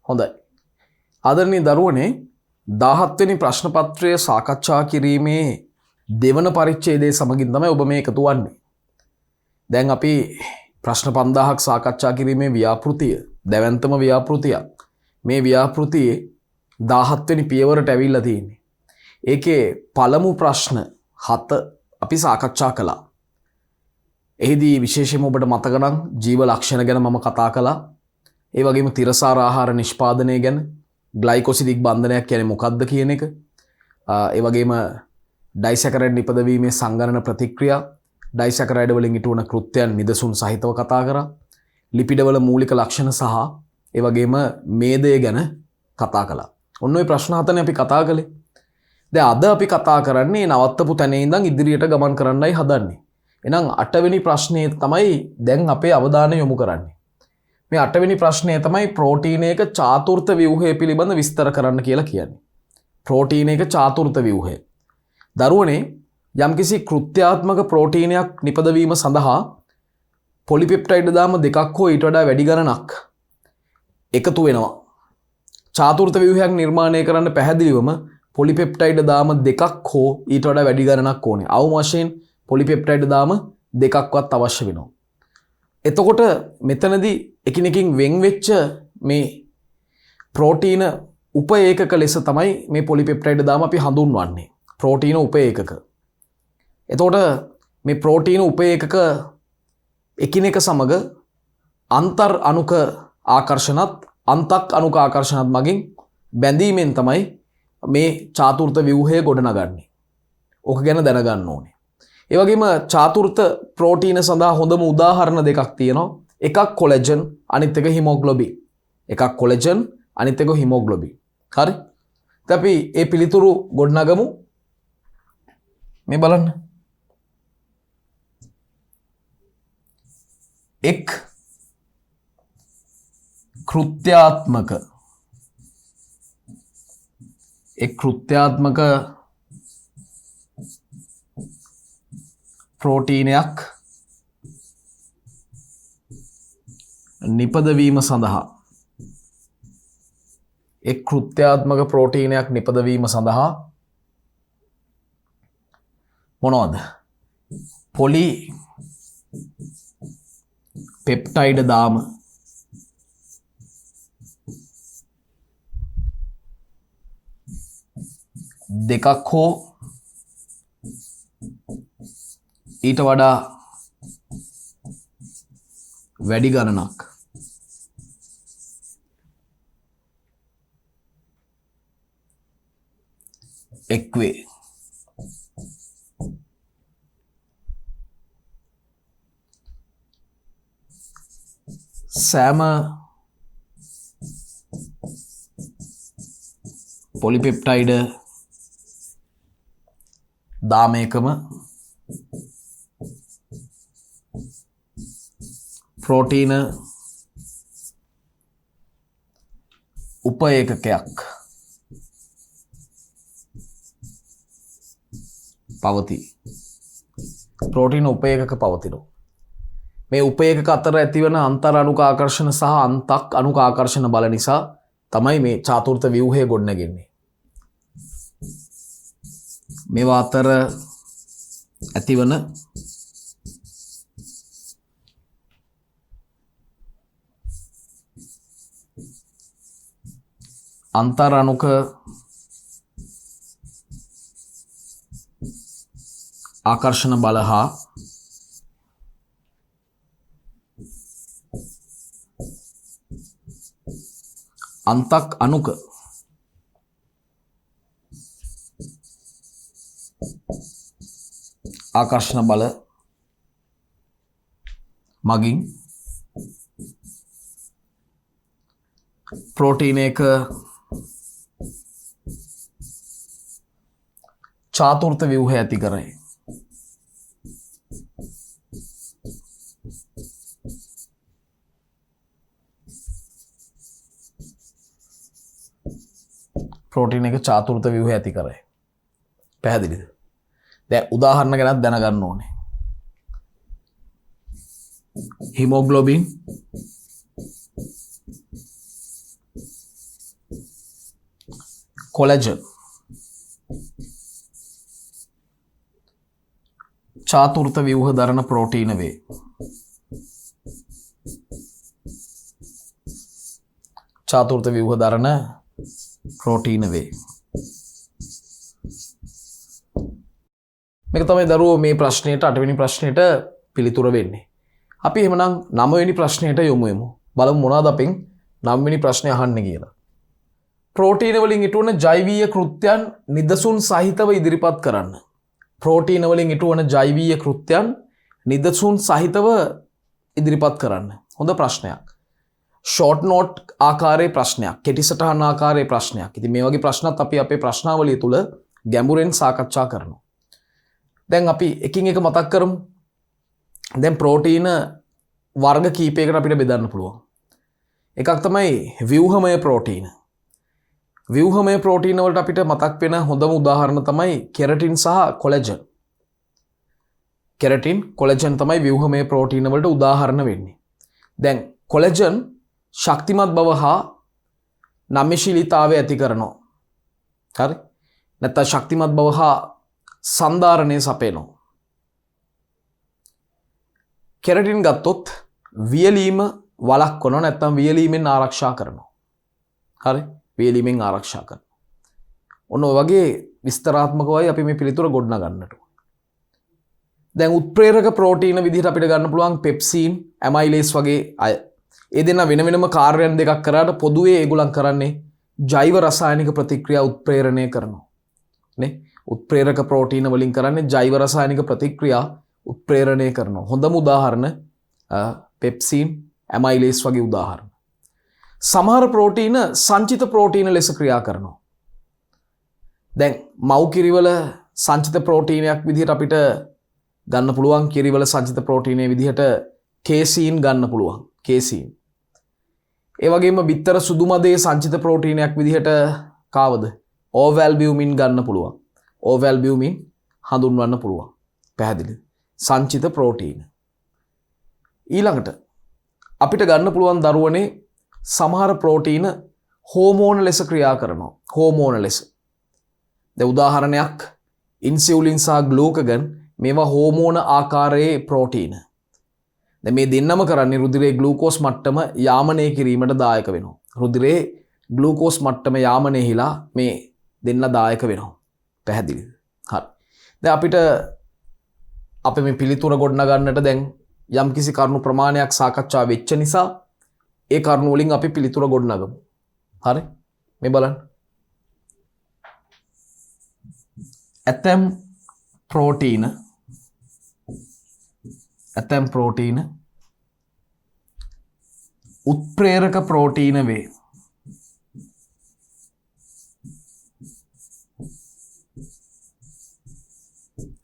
හොඳයි. ආදරණීය දරුවනේ 17 වෙනි ප්‍රශ්න පත්‍රය සාකච්ඡා කිරීමේ දෙවන පරිච්ඡේදයේ සමගින් තමයි ඔබ මේ එකතු වන්නේ. දැන් අපි ප්‍රශ්න 5000ක් සාකච්ඡා කිරීමේ ව්‍යාපෘතිය දැවැන්තම ව්‍යාපෘතියක්. මේ ව්‍යාපෘතියේ 17 වෙනි පියවරට ඇවිල්ලා තියෙන්නේ. ඒකේ පළමු ප්‍රශ්න 7 අපි සාකච්ඡා කළා. එහිදී විශේෂයෙන්ම ඔබට මතක නම් ජීව ලක්ෂණ ගැන මම කතා කළා. ඒ වගේම තිරසාර ආහාර නිෂ්පාදනය ගැන, ග්ලයිකොසිඩික් බන්ධනයක් කියන්නේ මොකක්ද කියන එක, ඒ වගේම ඩයිසැකරයිඩ් නිපදවීමේ සංගණන ප්‍රතික්‍රියා, ඩයිසැකරයිඩ් වලින් ඉටුවන කෘත්‍යයන් නිදසුන් සහිතව කතා කරා, ලිපිඩ වල මූලික ලක්ෂණ සහ ඒ වගේම මේදය ගැන කතා කළා. ඔන්න ඔය ප්‍රශ්න 7නේ අපි කතා කළේ. දැන් අද අපි කතා කරන්නේ නවත්තපු තැනේ ඉඳන් ඉදිරියට ගමන් කරන්නයි හදන්නේ. එහෙනම් 8 වෙනි ප්‍රශ්නේ තමයි දැන් අපේ අවධානය යොමු කරන්නේ. මේ 8 වෙනි ප්‍රශ්නය තමයි ප්‍රෝටීනයක චාතුර්ථ ව්‍යුහය පිළිබඳ විස්තර කරන්න කියලා කියන්නේ. ප්‍රෝටීනයක චාතුර්ථ ව්‍යුහය. දරුවනේ යම්කිසි කෘත්‍යාත්මක ප්‍රෝටීනයක් නිපදවීම සඳහා පොලිපෙප්ටයිඩ් දාම දෙකක් හෝ ඊට වඩා වැඩි ගණනක් එකතු වෙනවා. චාතුර්ථ ව්‍යුහයක් නිර්මාණය කරන්න පැහැදිලිවම පොලිපෙප්ටයිඩ් දාම දෙකක් හෝ ඊට වඩා වැඩි ගණනක් ඕනේ. අවම වශයෙන් පොලිපෙප්ටයිඩ් දාම දෙකක්වත් අවශ්‍ය වෙනවා. එතකොට මෙතනදී එකිනෙකින් වෙන් වෙච්ච මේ ප්‍රෝටීන උපඒකක ලෙස තමයි මේ පොලිපෙප්ටයිඩ් දාම අපි හඳුන්වන්නේ. ප්‍රෝටීන උපඒකක. එතකොට මේ ප්‍රෝටීන උපඒකක එකිනෙක සමග අන්තර් අණුක ආකර්ෂණත් අන්තක් අණුක ආකර්ෂණත් මගින් බැඳීමෙන් තමයි මේ චාතුර්ථ ව්‍යුහය ගොඩනගන්නේ. ඕක ගැන දැනගන්න ඕනේ. ඒ වගේම චාතුර්ථ ප්‍රෝටීන සඳහා හොඳම උදාහරණ දෙකක් තියෙනවා. එකක් කොලෙජන්, අනිත් එක හිමොග්ලොබින්. එකක් කොලෙජන්, අනිත් එක හිමොග්ලොබින්. හරි? ඉතින් අපි මේ පිළිතුරු ගොඩනගමු. මේ බලන්න. එක් කෘත්‍යාත්මක ප්‍රෝටීනයක් නිපදවීම සඳහා මොනවද? පොලි පෙප්ටයිඩ් දාම දෙකක් හෝ ඊට වඩා වැඩි ගණනක් එක්වේ. සෑම පොලිපෙප්ටයිඩ් දාමයකම ප්‍රෝටීන උපඒකකයක් පවතී. ප්‍රෝටීන උපේකක පවතිනවා. මේ උපේකක අතර ඇතිවන අන්තර් අණුක ආකර්ෂණ සහ අන්තක් අණුක ආකර්ෂණ බල නිසා තමයි මේ චාතුර්ථ ව්‍යුහය ගොඩනගන්නේ. මේවා අතර ඇතිවන අන්තර් අණුක ආකර්ෂණ බල හා අන්තක් අණුක ආකර්ෂණ බල මගින් ප්‍රෝටීනයක චාතුර්ථ ව්‍යුහය ඇති කරයි. ප්‍රෝටීන එක චාතුර්ථ ව්‍යුහය ඇති කරයි. පැහැදිලිද? දැන් උදාහරණ ගැනත් දැනගන්න ඕනේ. හිමොග්ලොබින් කොලජන් චාතුර්ථ ව්‍යුහ දරන ප්‍රෝටීන වේ. චාතුර්ථ ව්‍යුහ දරන ප්‍රෝටීන වේ. මේක තමයි දරුවෝ මේ ප්‍රශ්නයට 8 වෙනි ප්‍රශ්නයට පිළිතුර වෙන්නේ. අපි එහෙමනම් 9 වෙනි ප්‍රශ්නයට යමු යමු. බලමු මොනවද අපෙන් 9 වෙනි ප්‍රශ්නේ අහන්නේ කියලා. ප්‍රෝටීන වලින් ඉටුවන ජෛවීය කෘත්‍යයන් නිදසුන් සහිතව ඉදිරිපත් කරන්න. ප්‍රෝටීන වලින් ඉටුවන ජෛවීය කෘත්‍යයන් නිදසුන් සහිතව ඉදිරිපත් කරන්න. හොඳ ප්‍රශ්නයක්. ෂෝට් නෝට් ආකාරයේ ප්‍රශ්නයක්. කෙටි සටහන් ආකාරයේ ප්‍රශ්නයක්. ඉතින් මේ වගේ ප්‍රශ්නත් අපි අපේ ප්‍රශ්නාවලිය තුල ගැඹුරෙන් සාකච්ඡා කරනවා. දැන් අපි එකින් එක මතක් කරමු. දැන් ප්‍රෝටීන වර්ග කීපයකට අපිට බෙදන්න පුළුවන්. එකක් තමයි ව්‍යුහමය ප්‍රෝටීන. ව්‍යුහමය ප්‍රෝටීන වලට අපිට මතක් වෙන හොඳම උදාහරණ තමයි කෙරටින් සහ කොලජන්. කෙරටින් කොලජන් තමයි ව්‍යුහමය ප්‍රෝටීන වලට උදාහරණ වෙන්නේ. දැන් කොලජන් ශක්තිමත් බව හා නම්‍යශීලීතාවය ඇති කරනවා. හරි? නැත්නම් ශක්තිමත් බව හා සන්ධාරණය සපයනවා. කෙරටින් ගත්තොත් වියලීම වළක්වනවා නැත්නම් වියලීමෙන් ආරක්ෂා කරනවා. හරි? වියලීමෙන් ආරක්ෂා කරනවා. ඔන්න ඔය වගේ විස්තරාත්මකවයි අපි මේ පිළිතුර ගොඩනගන්නට. දැන් උත්ප්‍රේරක ප්‍රෝටීන විදිහට අපිට ගන්න පුළුවන් පෙප්සීන්, ඇමයිලේස් වගේ අය. ඒ දෙන්න වෙන වෙනම කාර්යයන් දෙකක් කරාට පොදුවේ ඒගොල්ලන් කරන්නේ ජෛව රසායනික ප්‍රතික්‍රියා උත්ප්‍රේරණය කරනවා. නේ? උත්ප්‍රේරක ප්‍රෝටීන වලින් කරන්නේ ජෛව රසායනික ප්‍රතික්‍රියා උත්ප්‍රේරණය කරනවා. හොඳම උදාහරණ පෙප්සීන්, ඇමයිලේස් වගේ උදාහරණ. සමහර ප්‍රෝටීන සංචිත ප්‍රෝටීන ලෙස ක්‍රියා කරනවා. දැන් මව් කිරිවල සංචිත ප්‍රෝටීනයක් විදිහට අපිට ගන්න පුළුවන්. කිරිවල සංචිත ප්‍රෝටීනයේ විදිහට කේසීන් ගන්න පුළුවන්. කේසීන්. ඒ වගේම බිත්තර සුදු මදේ සංචිත ප්‍රෝටීනයක් විදිහට කාවද? ඕවැල්බියුමින් ගන්න පුළුවන්. ඕවැල්බියුමින් හඳුන්වන්න පුළුවන්. පැහැදිලිද? සංචිත ප්‍රෝටීන. ඊළඟට අපිට ගන්න පුළුවන් දරුවනේ සමහර ප්‍රෝටීන හෝමෝන ලෙස ක්‍රියා කරනවා. හෝමෝන ලෙස. දැන් උදාහරණයක් ඉන්සියුලින් සහ ග්ලූකගන් මේවා හෝමෝන ආකාරයේ ප්‍රෝටීන. දැන් මේ දෙන්නම කරන්නේ රුධිරයේ ග්ලූකෝස් මට්ටම යාමනය කිරීමට දායක වෙනවා. රුධිරයේ ග්ලූකෝස් මට්ටම යාමනයහිලා මේ දෙන්න දායක වෙනවා. පැහැදිලිද? හරි. දැන් අපිට අපි මේ පිළිතුර ගොඩනගන්නට දැන් යම්කිසි කරුණු ප්‍රමාණයක් සාකච්ඡා වෙච්ච නිසා ඒ කරුණු වලින් අපි පිළිතුර ගොඩනගමු. හරි? මේ බලන්න. ඇතැම් ප්‍රෝටීන උත්ප්‍රේරක ප්‍රෝටීන වේ.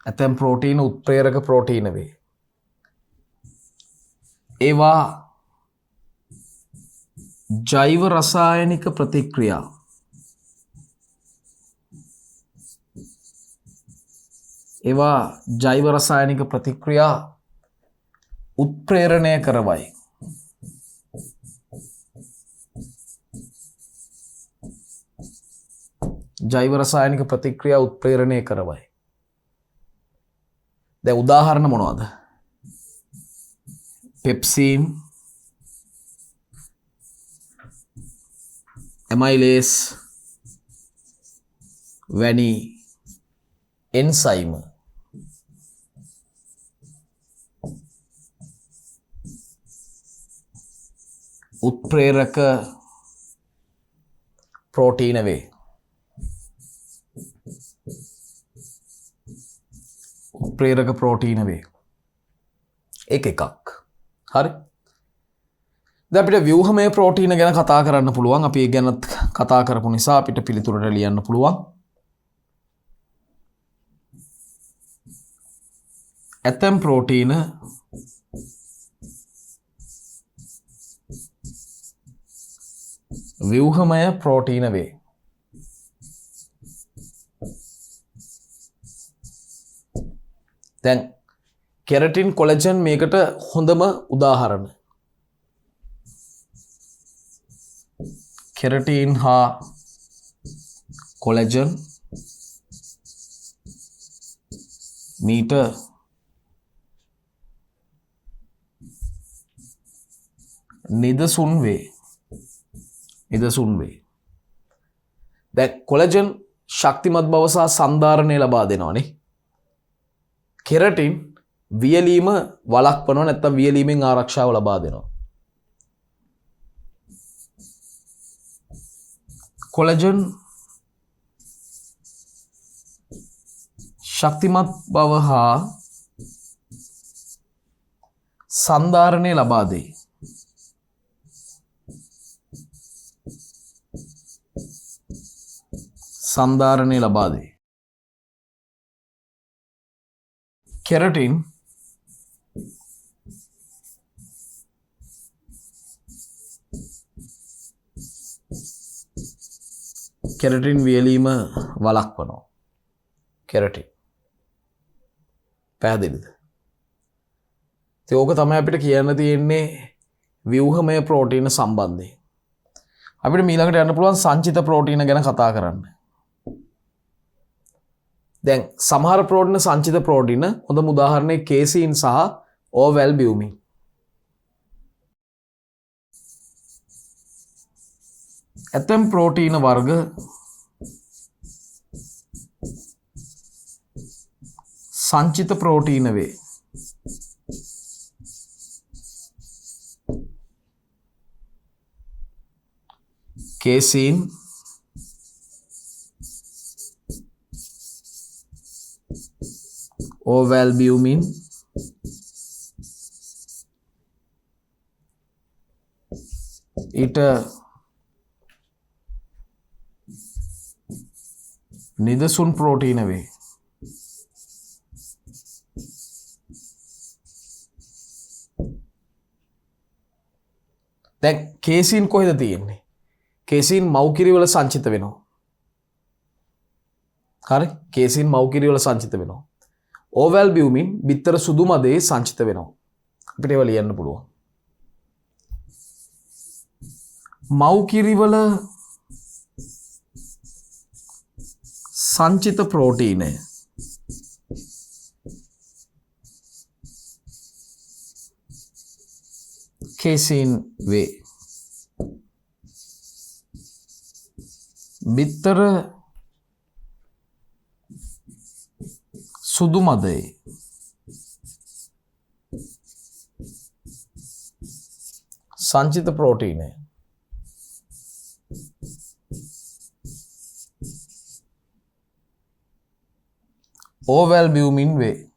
ඇතැම් ප්‍රෝටීන උත්ප්‍රේරක ප්‍රෝටීන වේ. ඒවා ජෛව රසායනික ප්‍රතික්‍රියා උත්ප්‍රේරණය කරවයි. ජෛව රසායනික ප්‍රතික්‍රියා උත්ප්‍රේරණය කරවයි. දැන් උදාහරණ මොනවද? පෙප්සීන්, ඇමයිලේස් වැනි එන්සයිම උත්ප්‍රේරක ප්‍රෝටීන වේ. උත්ප්‍රේරක ප්‍රෝටීන වේ. එකක්. හරි? දැන් අපිට ව්‍යුහමය ප්‍රෝටීන ගැන කතා කරන්න පුළුවන්. අපි ඒ ගැන කතා කරපු නිසා අපිට පිළිතුරට ලියන්න පුළුවන්. ඇතැම් ප්‍රෝටීන ව්‍යුහමය ප්‍රෝටීන වේ. දැන් කෙරටින් කොලජන් මේකට හොඳම උදාහරණ. කෙරටින් හා කොලජන් මීට නිදසුන් වේ. දැන් කොලජන් ශක්තිමත් බව සහ සන්ධාරණය ලබා දෙනවානේ. කෙරටින් වියලීම වළක්වනවා නැත්නම් වියලීමෙන් ආරක්ෂාව ලබා දෙනවා. කොලජන් ශක්තිමත් බව හා සන්ධාරණය ලබා දෙයි. සන්ධාරණය ලබා දෙයි. කෙරටින් වියලීම වළක්වනවා. කෙරටින් පැහැදිලිද? ඒක තමයි අපිට කියන්න තියෙන්නේ ව්‍යුහමය ප්‍රෝටීන සම්බන්ධයෙන්. අපිට ඊළඟට යන්න පුළුවන් සංචිත ප්‍රෝටීන ගැන කතා කරන්න. දැන් සමහර ප්‍රෝටීන සංචිත ප්‍රෝටීන හොඳම උදාහරණය කේසීන් සහ ඕවැල්බියුමින්. ඇතැම් ප්‍රෝටීන වර්ග සංචිත ප්‍රෝටීන වේ. කේසීන් ඕවැල්බියුමින් ඊට නිදසුන් ප්‍රෝටීන වේ. දැන් කේසීන් කොහෙද තියෙන්නේ? කේසීන් මව්කිරිවල සංචිත වෙනවා. හරි? කේසීන් මව්කිරිවල සංචිත වෙනවා. ඕවැල්බියුමින් බිත්තර සුදු මදේ සංචිත වෙනවා. අපිට ඒවා ලියන්න පුළුවන්. මව්කිරිවල සංචිත ප්‍රෝටීනය කේසීන් වේ. බිත්තර සුදු මදේ සංචිත ප්‍රෝටීනය ඕවැල්බියුමින් වේ.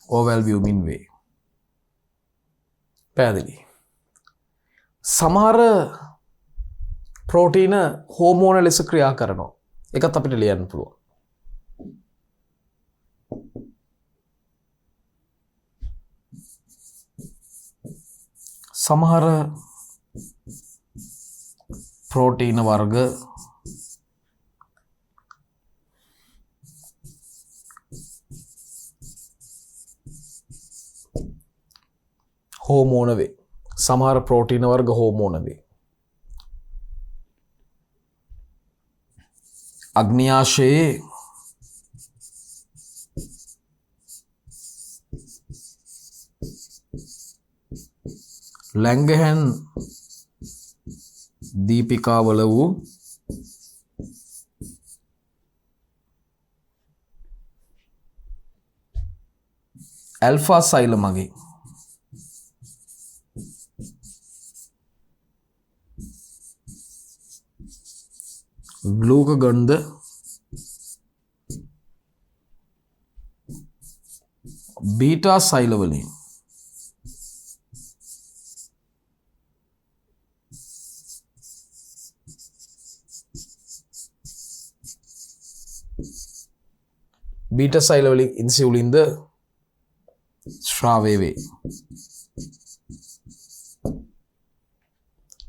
ඕවැල්බියුමින් වේ. පැහැදිලි? සමහර ප්‍රෝටීන හෝමෝන ලෙස ක්‍රියා කරනවා. ඒකත් අපිට ලියන්න පුළුවන්. සමහර ප්‍රෝටීන වර්ග හෝමෝන වේ. සමහර ප්‍රෝටීන වර්ග හෝමෝන වේ. අග්න්‍යාශයේ ලැංගහැන් දීපිකාවල වූ ඇල්ෆා සෛල මගින් ග්ලූකගන්ධ බීටා සෛල වලින් බීටා සෛල වලින් ඉන්සියුලින්ද ස්‍රාවය වේ.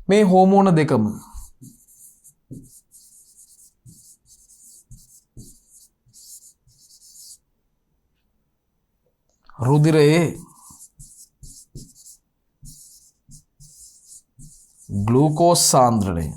මේ හෝමෝන දෙකම රුධිරයේ ග්ලූකෝස් සාන්ද්‍රණය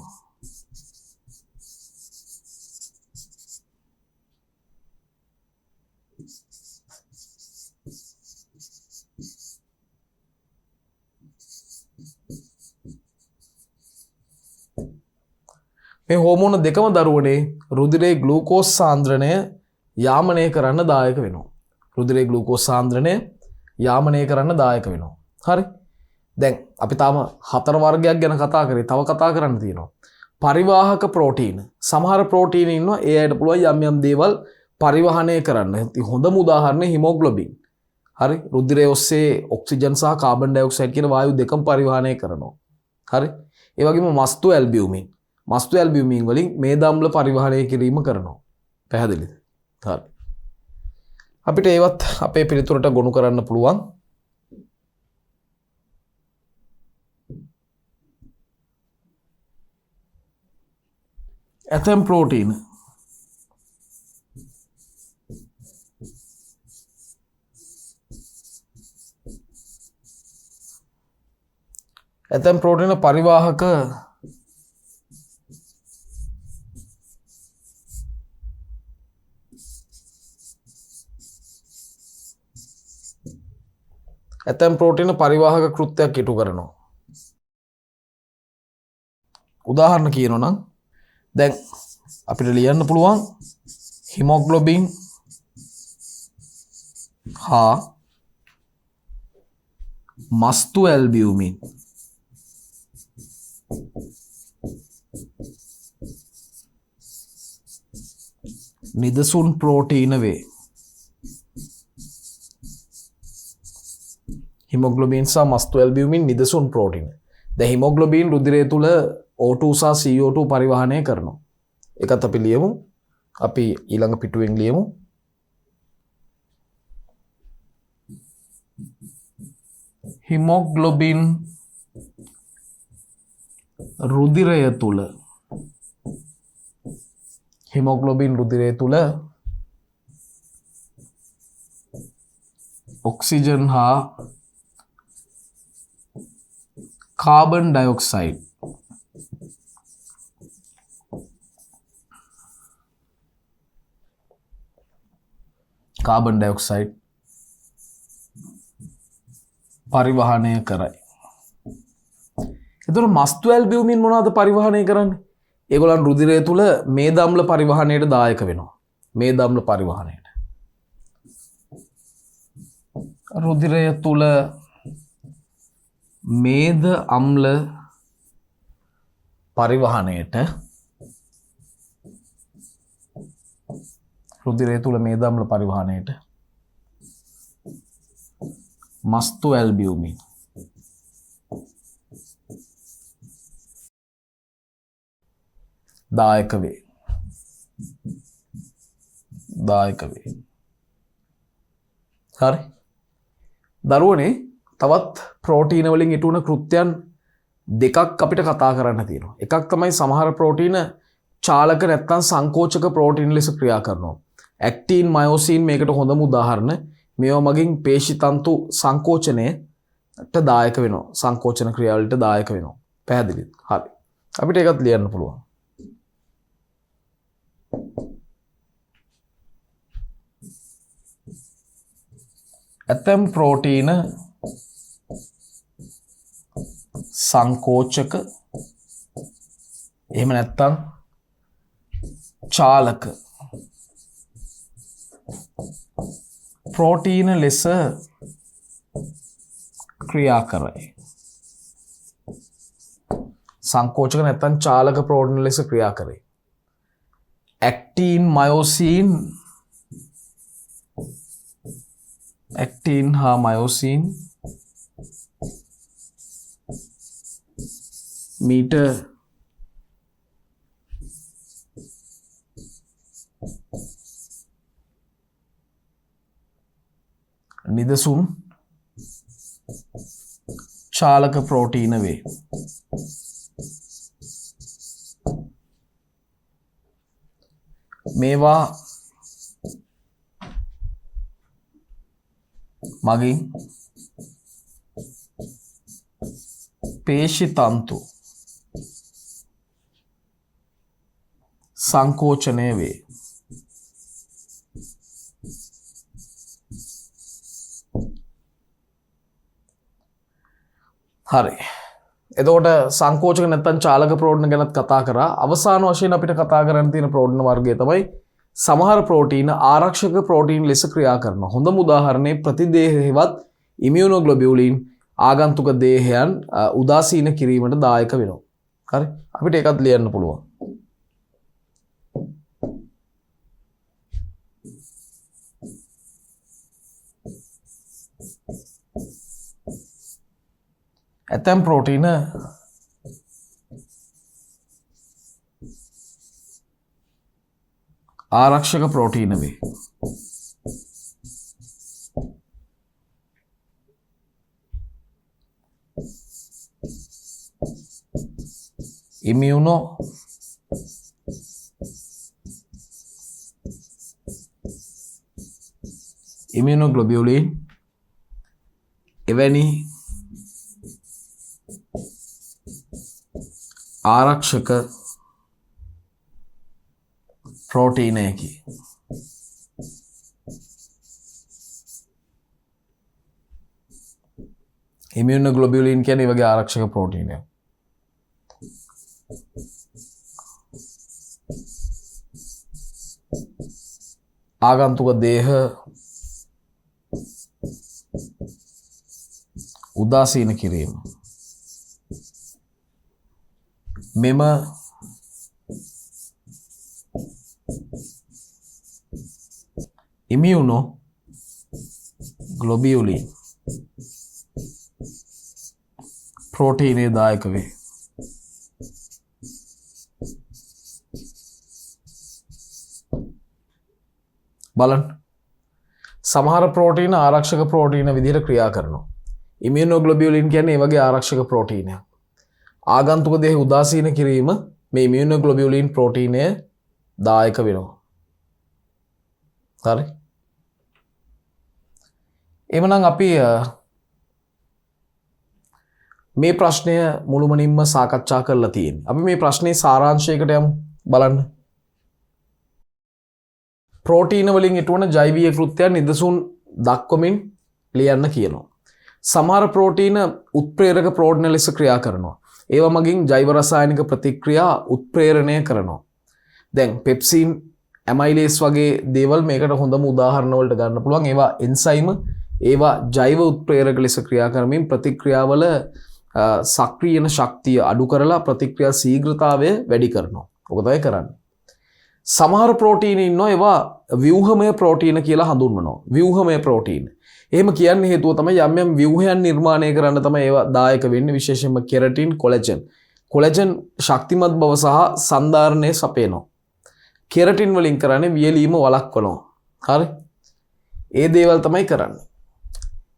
මේ හෝමෝන දෙකම දරුවනේ රුධිරයේ ග්ලූකෝස් සාන්ද්‍රණය යාමනය කරන්න දායක වෙනවා. රුධිරයේ ග්ලූකෝස් සාන්ද්‍රණය යාමනය කරන්න දායක වෙනවා. හරි. දැන් අපි තාම 4 වර්ගයක් ගැන කතා කරේ. තව කතා කරන්න තියෙනවා. පරිවාහක ප්‍රෝටීන. සමහර ප්‍රෝටීන ඉන්නවා ඒ අයට පුළුවන් යම් යම් දේවල් පරිවහනය කරන්න. ඉතින් හොඳම උදාහරණය හිමෝග්ලොබින්. හරි. රුධිරයේ ඔස්සේ ඔක්සිජන් සහ කාබන් ඩයොක්සයිඩ් කියන වායු දෙකම පරිවහනය කරනවා. හරි. ඒ වගේම මස්තු ඇල්බියුමින්. මස්තු ඇල්බියුමින් වලින් මේද අම්ල පරිවහනය කිරීම කරනවා. පැහැදිලිද? හරි. අපිට ඒවත් අපේ පිළිතුරට ගොනු කරන්න පුළුවන්. ඇතැම් ප්‍රෝටීන පරිවාහක පරිවාහක කෘත්‍යයක් ඉටු කරනවා. උදාහරණ කියනවා නම් දැන් අපිට ලියන්න පුළුවන් හිමොග්ලොබින් හා මස්තු ඇල්බියුමින් නිදසුන් ප්‍රෝටීන වේ. හිමොග්ලොබින් සහ මස්තු ඇල්බියුමින් නිදසුන් ප්‍රෝටීන. දැන් හිමොග්ලොබින් රුධිරය තුල O2 සහ CO2 පරිවහනය කරනවා. ඒකත් අපි ලියමු. අපි ඊළඟ පිටුවෙන් ලියමු. හිමොග්ලොබින් රුධිරය තුල ඔක්සිජන් හා කාබන් ඩයොක්සයිඩ් පරිවහනය කරයි. එතකොට මස්තු ඇල්බියුමින් මොනවද පරිවහනය කරන්නේ? ඒගොල්ලන් රුධිරය තුල මේද අම්ල පරිවහනයට දායක වෙනවා. මේද අම්ල පරිවහනයට. රුධිරය තුල මේද අම්ල පරිවහනයට මස්තු ඇල්බියුමින් දායක වේ. හරි. දරුවනේ තවත් ප්‍රෝටීන වලින් ඉටු වන කෘත්‍යයන් දෙකක් අපිට කතා කරන්න තියෙනවා. එකක් තමයි සමහර ප්‍රෝටීන චාලක නැත්නම් සංකෝචක ප්‍රෝටීන ලෙස ක්‍රියා කරනවා. ඇක්ටින්, මයොසින් මේකට හොඳම උදාහරණ. මේවා මගින් පේශි තන්තු සංකෝචනයට දායක වෙනවා. සංකෝචන ක්‍රියාවලට දායක වෙනවා. පැහැදිලිද? හරි. අපිට ඒකත් ලියන්න පුළුවන්. ඇතැම් ප්‍රෝටීන සංකෝචක එහෙම නැත්නම් චාලක ප්‍රෝටීන ලෙස ක්‍රියා කරයි. සංකෝචක නැත්නම් චාලක ප්‍රෝටීන ලෙස ක්‍රියා කරයි. ඇක්ටින් හා මයොසින් මීට නිදසුන් චාලක ප්‍රෝටීන වේ. මේවා මගින් පේශි තන්තු සංකෝචනය වේ. හරි. එතකොට සංකෝචක නැත්තම් චාලක ප්‍රෝටීන ගැනත් කතා කරා. අවසාන වශයෙන් අපිට කතා කරන්න තියෙන ප්‍රෝටීන වර්ගය තමයි සමහර ප්‍රෝටීන ආරක්ෂක ප්‍රෝටීන් ලෙස ක්‍රියා කරනවා. හොඳම උදාහරණය ප්‍රතිදේහවත් ඉමියුනෝග්ලොබියුලින් ආගන්තුක දේහයන් උදාසීන කිරීමට දායක වෙනවා. හරි. අපිට ඒකත් ලියන්න පුළුවන්. ඇතැම් ප්‍රෝටීන ආරක්ෂක ප්‍රෝටීන වේ. ඉමියුනෝග්ලොබියුලින් එවැනි ආරක්ෂක ප්‍රෝටීනයකි. ඉමියුනෝග්ලොබියුලින් කියන්නේ වගේ ආරක්ෂක ප්‍රෝටීනයක්. ආගන්තුක දේහ උදාසීන කිරීම. මෙම ඉමියුනෝග්ලොබියුලින් ප්‍රෝටීනයේ දායක වේ. බලන්න සමහර ප්‍රෝටීන ආරක්ෂක ප්‍රෝටීන විදිහට ක්‍රියා කරනවා. ඉමියුනෝග්ලොබියුලින් කියන්නේ ඒ වගේ ආරක්ෂක ප්‍රෝටීනයක්. ආගන්තුක දේහ උදාසීන කිරීම මේ ඉමියුනෝග්ලොබියුලින් ප්‍රෝටීනය දායක වෙනවා. හරි. එhmenan අපි මේ ප්‍රශ්නය මුළුමනින්ම සාකච්ඡා කරලා තියෙනවා. අපි මේ ප්‍රශ්නේ සාරාංශයකට යමු බලන්න. ප්‍රෝටීන වලින් ඉටුවන ජෛවීය කෘත්‍යයන් නිදසුන් දක්වමින් ලියන්න කියනවා. සමහර ප්‍රෝටීන උත්ප්‍රේරක ප්‍රෝටීන ලෙස ක්‍රියා කරනවා. ඒවා මගින් ජෛව රසායනික ප්‍රතික්‍රියා උත්ප්‍රේරණය කරනවා. දැන් පෙප්සින් ඇමයිලේස් වගේ දේවල් මේකට හොඳම උදාහරණ වලට ගන්න පුළුවන්. ඒවා එන්සයිම ඒවා ජෛව උත්ප්‍රේරක ලෙස ක්‍රියා කරමින් ප්‍රතික්‍රියාවල සක්‍රීයන ශක්තිය අඩු කරලා ප්‍රතික්‍රියා ශීඝ්‍රතාවය වැඩි කරනවා. ඔක තමයි කරන්නේ. සමහර ප්‍රෝටීන ඉන්නවා ඒවා ව්‍යුහමය ප්‍රෝටීන කියලා හඳුන්වනවා. ව්‍යුහමය ප්‍රෝටීන. එහෙම කියන්නේ හේතුව තමයි යම් යම් ව්‍යුහයන් නිර්මාණය කරන්න තමයි ඒවා දායක වෙන්නේ. විශේෂයෙන්ම කෙරටින්, කොලජන්. කොලජන් ශක්තිමත් බව සහ සන්ධාරණය සපයනවා. කෙරටින් වලින් කරන්නේ වියලීම වළක්වනවා. හරි? ඒ දේවල් තමයි කරන්නේ.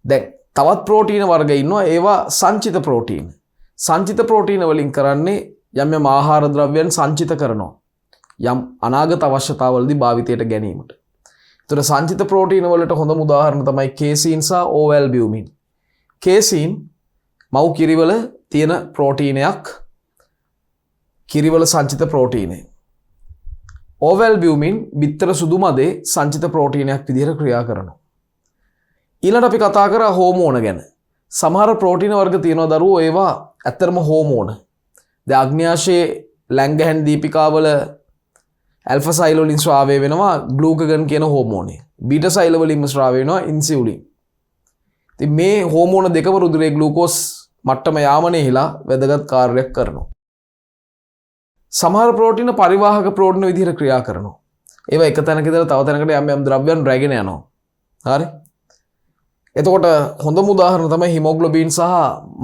දැන් තවත් ප්‍රෝටීන වර්ග ඉන්නවා ඒවා සංචිත ප්‍රෝටීන. සංචිත ප්‍රෝටීන වලින් කරන්නේ යම් යම් ආහාර ද්‍රව්‍යයන් සංචිත කරනවා. යම් අනාගත අවශ්‍යතාවලදී භාවිතයට ගැනීමට. ඒතර සංචිත ප්‍රෝටීන වලට හොඳම උදාහරණ තමයි කේසීන් සහ ඕවැල්බියුමින්. කේසීන් මව් කිරිවල තියෙන ප්‍රෝටීනයක්. කිරිවල සංචිත ප්‍රෝටීනය. ඕවැල්බියුමින් බිත්තර සුදු මදේ සංචිත ප්‍රෝටීනයක් විදිහට ක්‍රියා කරනවා. ඊළඟට අපි කතා කරා හෝමෝන ගැන. සමහර ප්‍රෝටීන වර්ග තියෙනවා දරුවෝ ඒවා ඇත්තටම හෝමෝන. දැන් අග්න්‍යාශයේ ලැංගහැන් දීපිකාවල ඇල්ෆා සෛල වලින් ස්‍රාවය වෙනවා ග්ලූකගන් කියන හෝමෝනය. බීටා සෛල වලින්ම ස්‍රාවය වෙනවා ඉන්සියුලින්. ඉතින් මේ හෝමෝන දෙකම රුධිරයේ ග්ලූකෝස් මට්ටම යාමනයේලා වැදගත් කාර්යයක් කරනවා. සමහර ප්‍රෝටීන පරිවාහක ප්‍රෝටීන විදිහට ක්‍රියා කරනවා. ඒවා එක තැනක ඉඳලා තව තැනකට යම් යම් ද්‍රව්‍යයන් රැගෙන යනවා. හරි? එතකොට හොඳම උදාහරණ තමයි හිමොග්ලොබින් සහ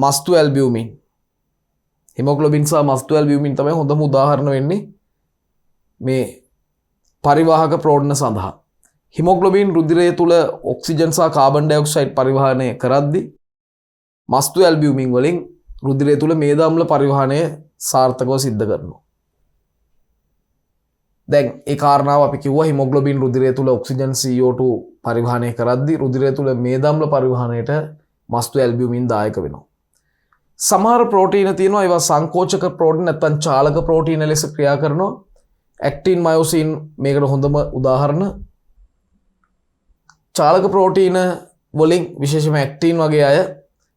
මස්තු ඇල්බියුමින්. හිමොග්ලොබින් සහ මස්තු ඇල්බියුමින් තමයි හොඳම උදාහරණ වෙන්නේ මේ පරිවාහක ප්‍රෝටීන සඳහා. හිමොග්ලොබින් රුධිරය තුල ඔක්සිජන් සහ කාබන් ඩයොක්සයිඩ් පරිවහනය කරද්දී මස්තු ඇල්බියුමින් වලින් රුධිරය තුල මේද අම්ල පරිවහනය සාර්ථකව සිද්ධ කරනවා. දැන් ඒ කාරණාව අපි කිව්වා හිමොග්ලොබින් රුධිරය තුල ඔක්සිජන් CO2 පරිවහනය කරද්දී රුධිරය තුල මේද අම්ල පරිවහනයට මස්තු ඇල්බියුමින් දායක වෙනවා. සමහර ප්‍රෝටීන තියෙනවා ඒවා සංකෝචක ප්‍රෝටීන නැත්නම් චාලක ප්‍රෝටීන ලෙස ක්‍රියා කරනවා. ඇක්ටින් මයොසින් මේකට හොඳම උදාහරණ. චාලක ප්‍රෝටීන වලින් විශේෂම ඇක්ටින් වගේ අය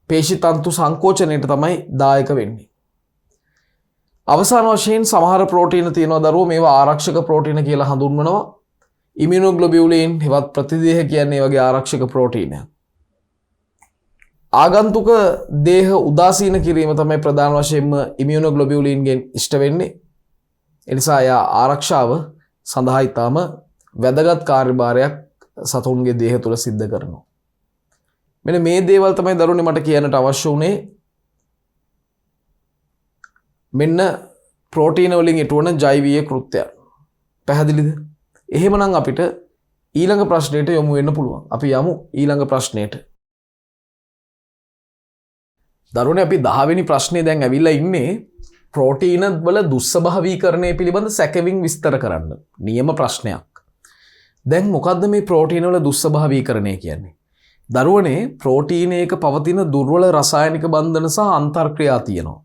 පේශි තන්තු සංකෝචනයට තමයි දායක වෙන්නේ. අවසාන වශයෙන් සමහර ප්‍රෝටීන තියෙනවා දරුවෝ මේවා ආරක්ෂක ප්‍රෝටීන කියලා හඳුන්වනවා. ඉමියුනෝග්ලොබියුලින් හෙවත් ප්‍රතිදේහ කියන්නේ වගේ ආරක්ෂක ප්‍රෝටීනයක්. ආගන්තුක දේහ උදාසීන කිරීම තමයි ප්‍රධාන වශයෙන්ම ඉමියුනෝග්ලොබියුලින්ගෙන් ඉෂ්ට වෙන්නේ. ඒ නිසා යා ආරක්ෂාව සඳහා ඊටම වැදගත් කාර්යභාරයක් සතුන්ගේ දේහ තුළ සිද්ධ කරනවා. මෙන්න මේ දේවල් තමයි දරුවනේ මට කියන්නට අවශ්‍ය වුණේ. මෙන්න ප්‍රෝටීන වලින් ඉටුවන ජෛවීය කෘත්‍ය. පැහැදිලිද? එහෙමනම් අපිට ඊළඟ ප්‍රශ්නයට යොමු වෙන්න පුළුවන්. අපි යමු ඊළඟ ප්‍රශ්නයට. දරුවනේ අපි 10 වෙනි ප්‍රශ්නේ දැන් ඇවිල්ලා ඉන්නේ ප්‍රෝටීන වල දුස්සභාවීකරණය පිළිබඳ සැකෙමින් විස්තර කරන්න. නියම ප්‍රශ්නයක්. දැන් මොකද්ද මේ ප්‍රෝටීන වල දුස්සභාවීකරණය කියන්නේ? දරුවනේ ප්‍රෝටීනයක පවතින දුර්වල රසායනික බන්ධන සහ අන්තර්ක්‍රියා තියෙනවා.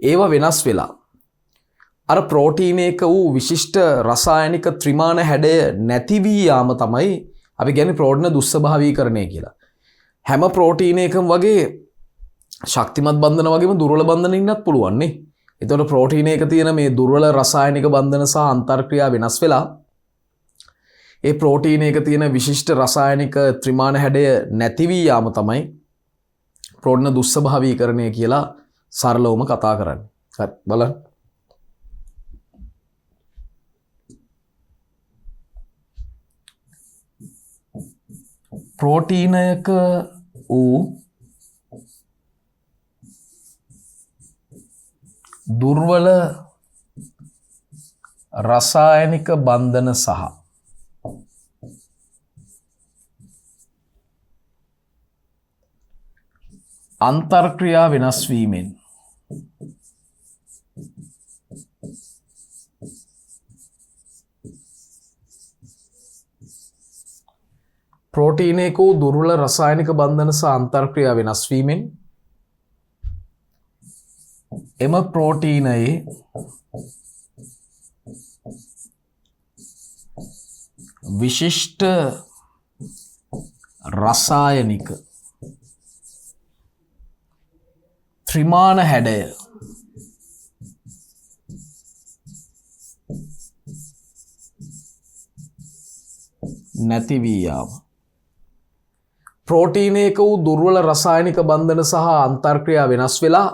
ඒවා වෙනස් වෙලා අර ප්‍රෝටීනයක වූ විශිෂ්ට රසායනික ත්‍රිමාණ හැඩය නැති වී යාම තමයි අපි කියන්නේ ප්‍රෝටීන දුස්සභාවීකරණය කියලා. හැම ප්‍රෝටීනයකම වගේ ශක්තිමත් බන්ධන වගේම දුර්වල බන්ධන ඉන්නත් පුළුවන් නේ. එතකොට ප්‍රෝටීනයක තියෙන මේ දුර්වල රසායනික බන්ධන සහ අන්තර්ක්‍රියා වෙනස් වෙලා ඒ ප්‍රෝටීනයක තියෙන විශිෂ්ට රසායනික ත්‍රිමාණ හැඩය නැති වී යාම තමයි ප්‍රෝටීන දුස්සභාවීකරණය කියලා සරලවම කතා කරන්නේ. හරි බලන්න. ප්‍රෝටීනයක වූ දුර්වල රසායනික බන්ධන සහ අන්තර්ක්‍රියා වෙනස් වීමෙන් ප්‍රෝටීනයක වූ දුර්වල රසායනික බන්ධන සහ අන්තර්ක්‍රියා වෙනස් වීමෙන් එම ප්‍රෝටීනයේ විශිෂ්ට රසායනික ත්‍රිමාණ හැඩය නැති වී යාම. ප්‍රෝටීනයක වූ දුර්වල රසායනික බන්ධන සහ අන්තර්ක්‍රියා වෙනස් වෙලා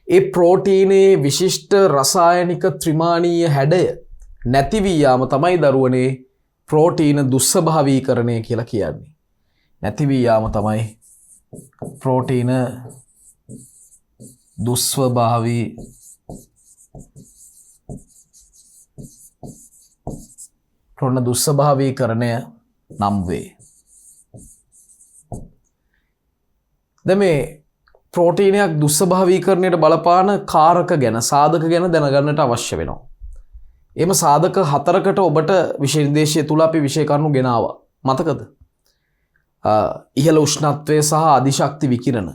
ඒ ප්‍රෝටීනයේ විශිෂ්ට රසායනික ත්‍රිමාණීය හැඩය නැති වී යාම තමයි දරුවනේ ප්‍රෝටීන දුස්සභාවීකරණය කියලා කියන්නේ. නැති වී යාම තමයි ප්‍රෝටීන දුස්වභාවී ප්‍රෝටීන දුස්සභාවීකරණය නම් වේ. දැන් මේ ප්‍රෝටීනයක් දුස්සභාවීකරණයට බලපාන කාරක ගැන සාධක ගැන දැනගන්නට අවශ්‍ය වෙනවා. එම සාධක 4කට ඔබට විෂය නිර්දේශය තුල අපි විෂය කරුණු ගෙනාවා. මතකද? ඉහළ උෂ්ණත්වය සහ අධිශක්ති විකිරණ,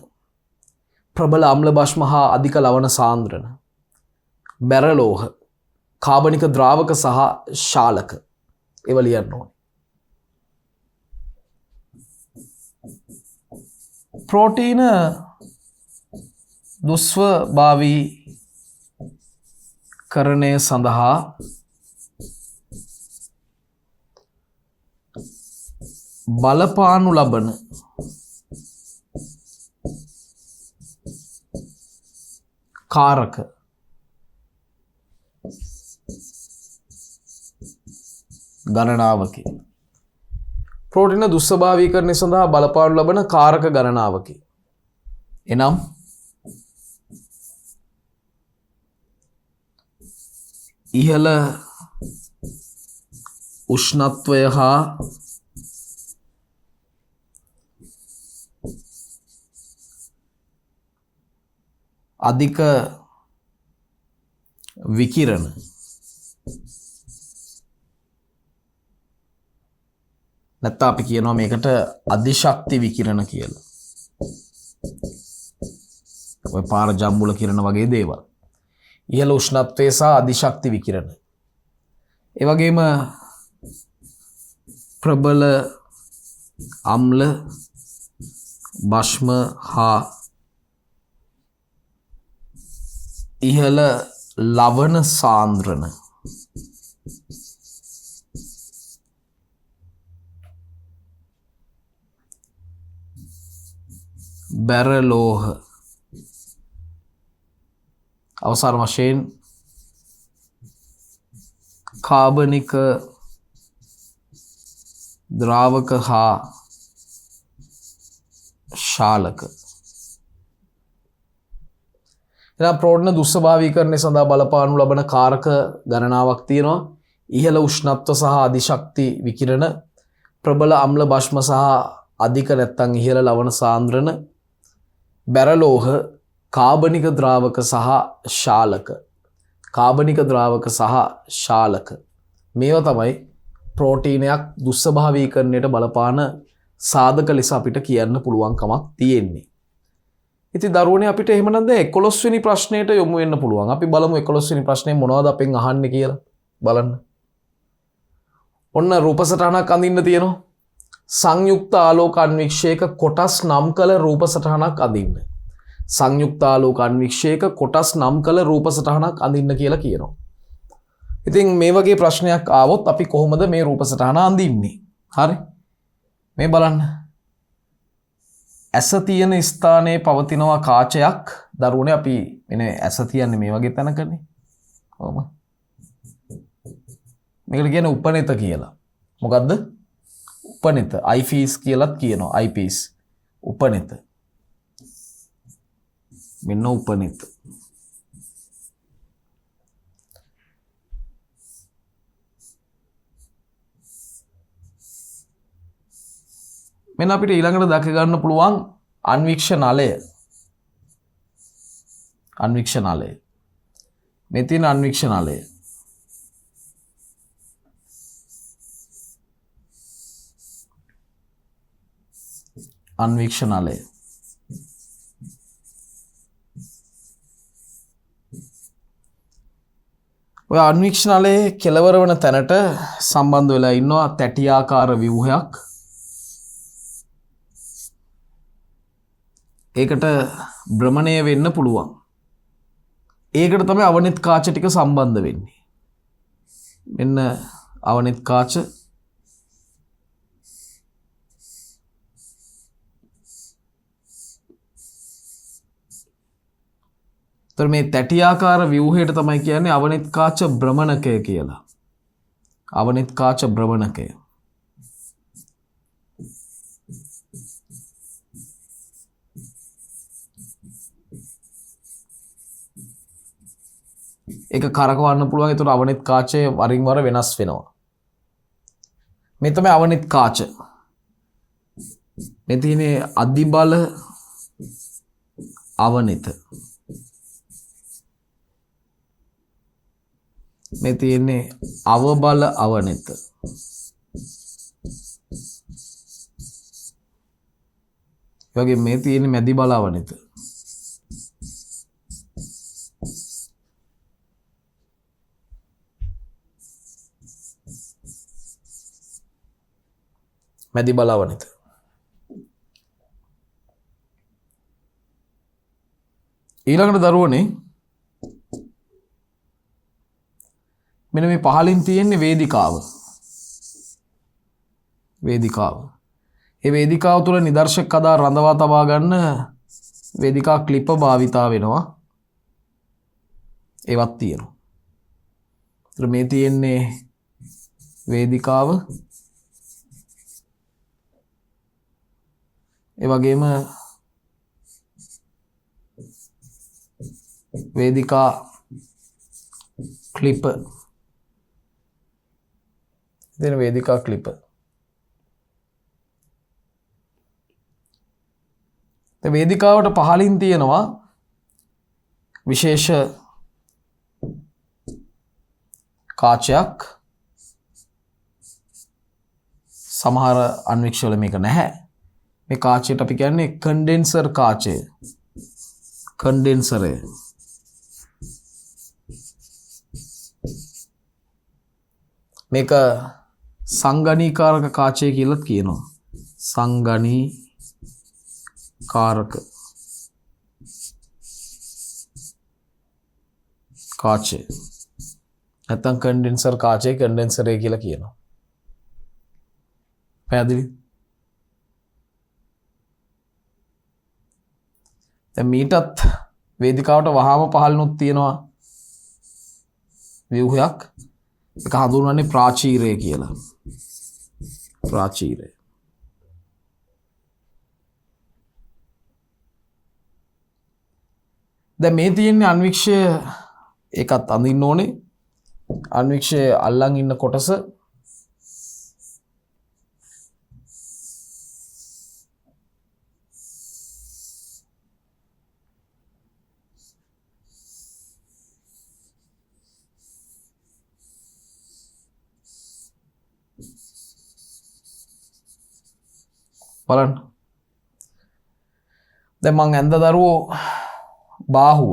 ප්‍රබල අම්ල භස්ම හා අධික ලවණ සාන්ද්‍රණ, බැරලෝහ, කාබනික ද්‍රාවක සහ ශාලක. ඒවා ලියන්න ඕනේ. ප්‍රෝටීන දුස්වභාවීකරණය සඳහා බලපානු ලබන කාරක ගණනාවකි. ප්‍රෝටීන දුස්සභාවීකරණය සඳහා බලපානු ලබන කාරක ගණනාවකි. එනම් ඉහළ උෂ්ණත්වය හා අධික විකිරණ නැත්නම් අපි කියනවා මේකට අධිශක්ති විකිරණ කියලා. ඔය පාර ජම්බුල කිරණ වගේ දේවල්. ඉහළ උෂ්ණත්වය සහ අධිශක්ති විකිරණ. ඒ වගේම ප්‍රබල අම්ල භෂ්ම හා ඉහළ ලවණ සාන්ද්‍රණ බැරලෝහ අවසාන වශයෙන් කාබනික ද්‍රාවක හා ශාලක. එනම් ප්‍රෝටන දුස්සභාවීකරණය සඳහා බලපානු ලබන කාරක ගණනාවක් තියෙනවා. ඉහළ උෂ්ණත්ව සහ අධිශක්ති විකිරණ, ප්‍රබල අම්ල භෂ්ම සහ අධික නැත්තං ඉහළ ලවණ සාන්ද්‍රණ, බැරලෝහ, කාබනික ද්‍රාවක සහ ශාලක. කාබනික ද්‍රාවක සහ ශාලක මේවා තමයි ප්‍රෝටීනයක් දුස්සභාවීකරණයට බලපාන සාධක ලෙස අපිට කියන්න පුළුවන්කමක් තියෙන්නේ. ඉතින් දරුවනේ අපිට එහෙමනම් දැන් 11 වෙනි ප්‍රශ්නයට යොමු වෙන්න පුළුවන්. අපි බලමු 11 වෙනි ප්‍රශ්නේ මොනවද අපෙන් අහන්නේ කියලා බලන්න. ඔන්න රූප සටහනක් අඳින්න තියෙනවා. සංයුක්ත ආලෝක අන්වික්ෂයක කොටස් නම් කළ රූප සටහනක් අඳින්න. සංයුක්ත ආලෝක අන්වික්ෂයක කොටස් නම් කළ රූප සටහනක් අඳින්න කියලා කියනවා. ඉතින් මේ වගේ ප්‍රශ්නයක් ආවොත් අපි කොහොමද මේ රූප සටහන අඳින්නේ? හරි. මේ බලන්න. ඇස තියෙන ස්ථානයේ පවතිනවා කාචයක්. දරුවනේ අපි එනේ ඇස තියන්නේ මේ වගේ තැනකනේ. කොහොම? මේකට කියන්නේ උපනෙත කියලා. මොකද්ද? උපනෙත. අයිපීස් කියලාත් කියනවා. අයිපීස්. උපනෙත. මෙන්න උපනෙත. මෙන්න අපිට ඊළඟට දැක ගන්න පුළුවන් අන්වික්ෂ නලය. අන්වික්ෂ නලය. මේ තියෙන අන්වික්ෂ නලය. අන්වික්ෂ නලය. ඔය අන්වික්ෂ නලයේ කෙළවර වන තැනට සම්බන්ධ වෙලා ඉන්නවා තැටියාකාර ව්‍යුහයක්. ඒකට භ්‍රමණය වෙන්න පුළුවන්. ඒකට තමයි අවනිත් කාච ටික සම්බන්ධ වෙන්නේ. මෙන්න අවනිත් කාච. තර මේ තැටියාකාර ව්‍යුහයට තමයි කියන්නේ අවනිත් කාච භ්‍රමණකය කියලා. අවනිත් කාච භ්‍රමණකය. ඒක කරකවන්න පුළුවන්. ඒතර අවනිත් කාචය වරින් වර වෙනස් වෙනවා. මේ තමයි අවනිත් කාච. මේ තියෙන්නේ අධිබල අවනිත. මේ තියෙන්නේ අවබල අවනිත. ඒ වගේ මේ තියෙන්නේ මැදි බල අවනිත. මැදි බලවනිත. ඊළඟට දරුවනේ මෙන්න මේ පහලින් තියෙන්නේ වේදිකාව. වේදිකාව. ඒ වේදිකාව තුළ නිදර්ශක කදා රඳවා තබා ගන්න වේදිකා ක්ලිප් භාවිතා වෙනවා. ඒවත් තියෙනවා. ඒතර මේ තියෙන්නේ වේදිකාව. ඒ වගේම වේදිකා ක්ලිප්. දෙන වේදිකා ක්ලිප්. වේදිකාවට පහලින් තියෙනවා විශේෂ කාචයක්. සමහර අන්වික්ෂ වල මේක නැහැ. මේ කාචයට අපි කියන්නේ කන්ඩෙන්සර් කාචය. කන්ඩෙන්සරය. මේක සංගණීකාරක කාචය කියලත් කියනවා. සංගණීකාරක කාචය නැත්තම් කන්ඩෙන්සර් කාචය කන්ඩෙන්සරය කියලා කියනවා. පැහැදිලි? දැන් මීටත් වේදිකාවට වහාම පහළනුත් තියෙනවා ව්‍යුහයක්. ඒක හඳුන්වන්නේ ප්‍රාචීරය කියලා. ප්‍රාචීරය. දැන් මේ තියෙන්නේ අන්වික්ෂය ඒකත් අඳින්න ඕනේ. අන්වික්ෂය අල්ලන් ඉන්න කොටස බලන්න. දැන් මං ඇඳ දරුවෝ බාහුව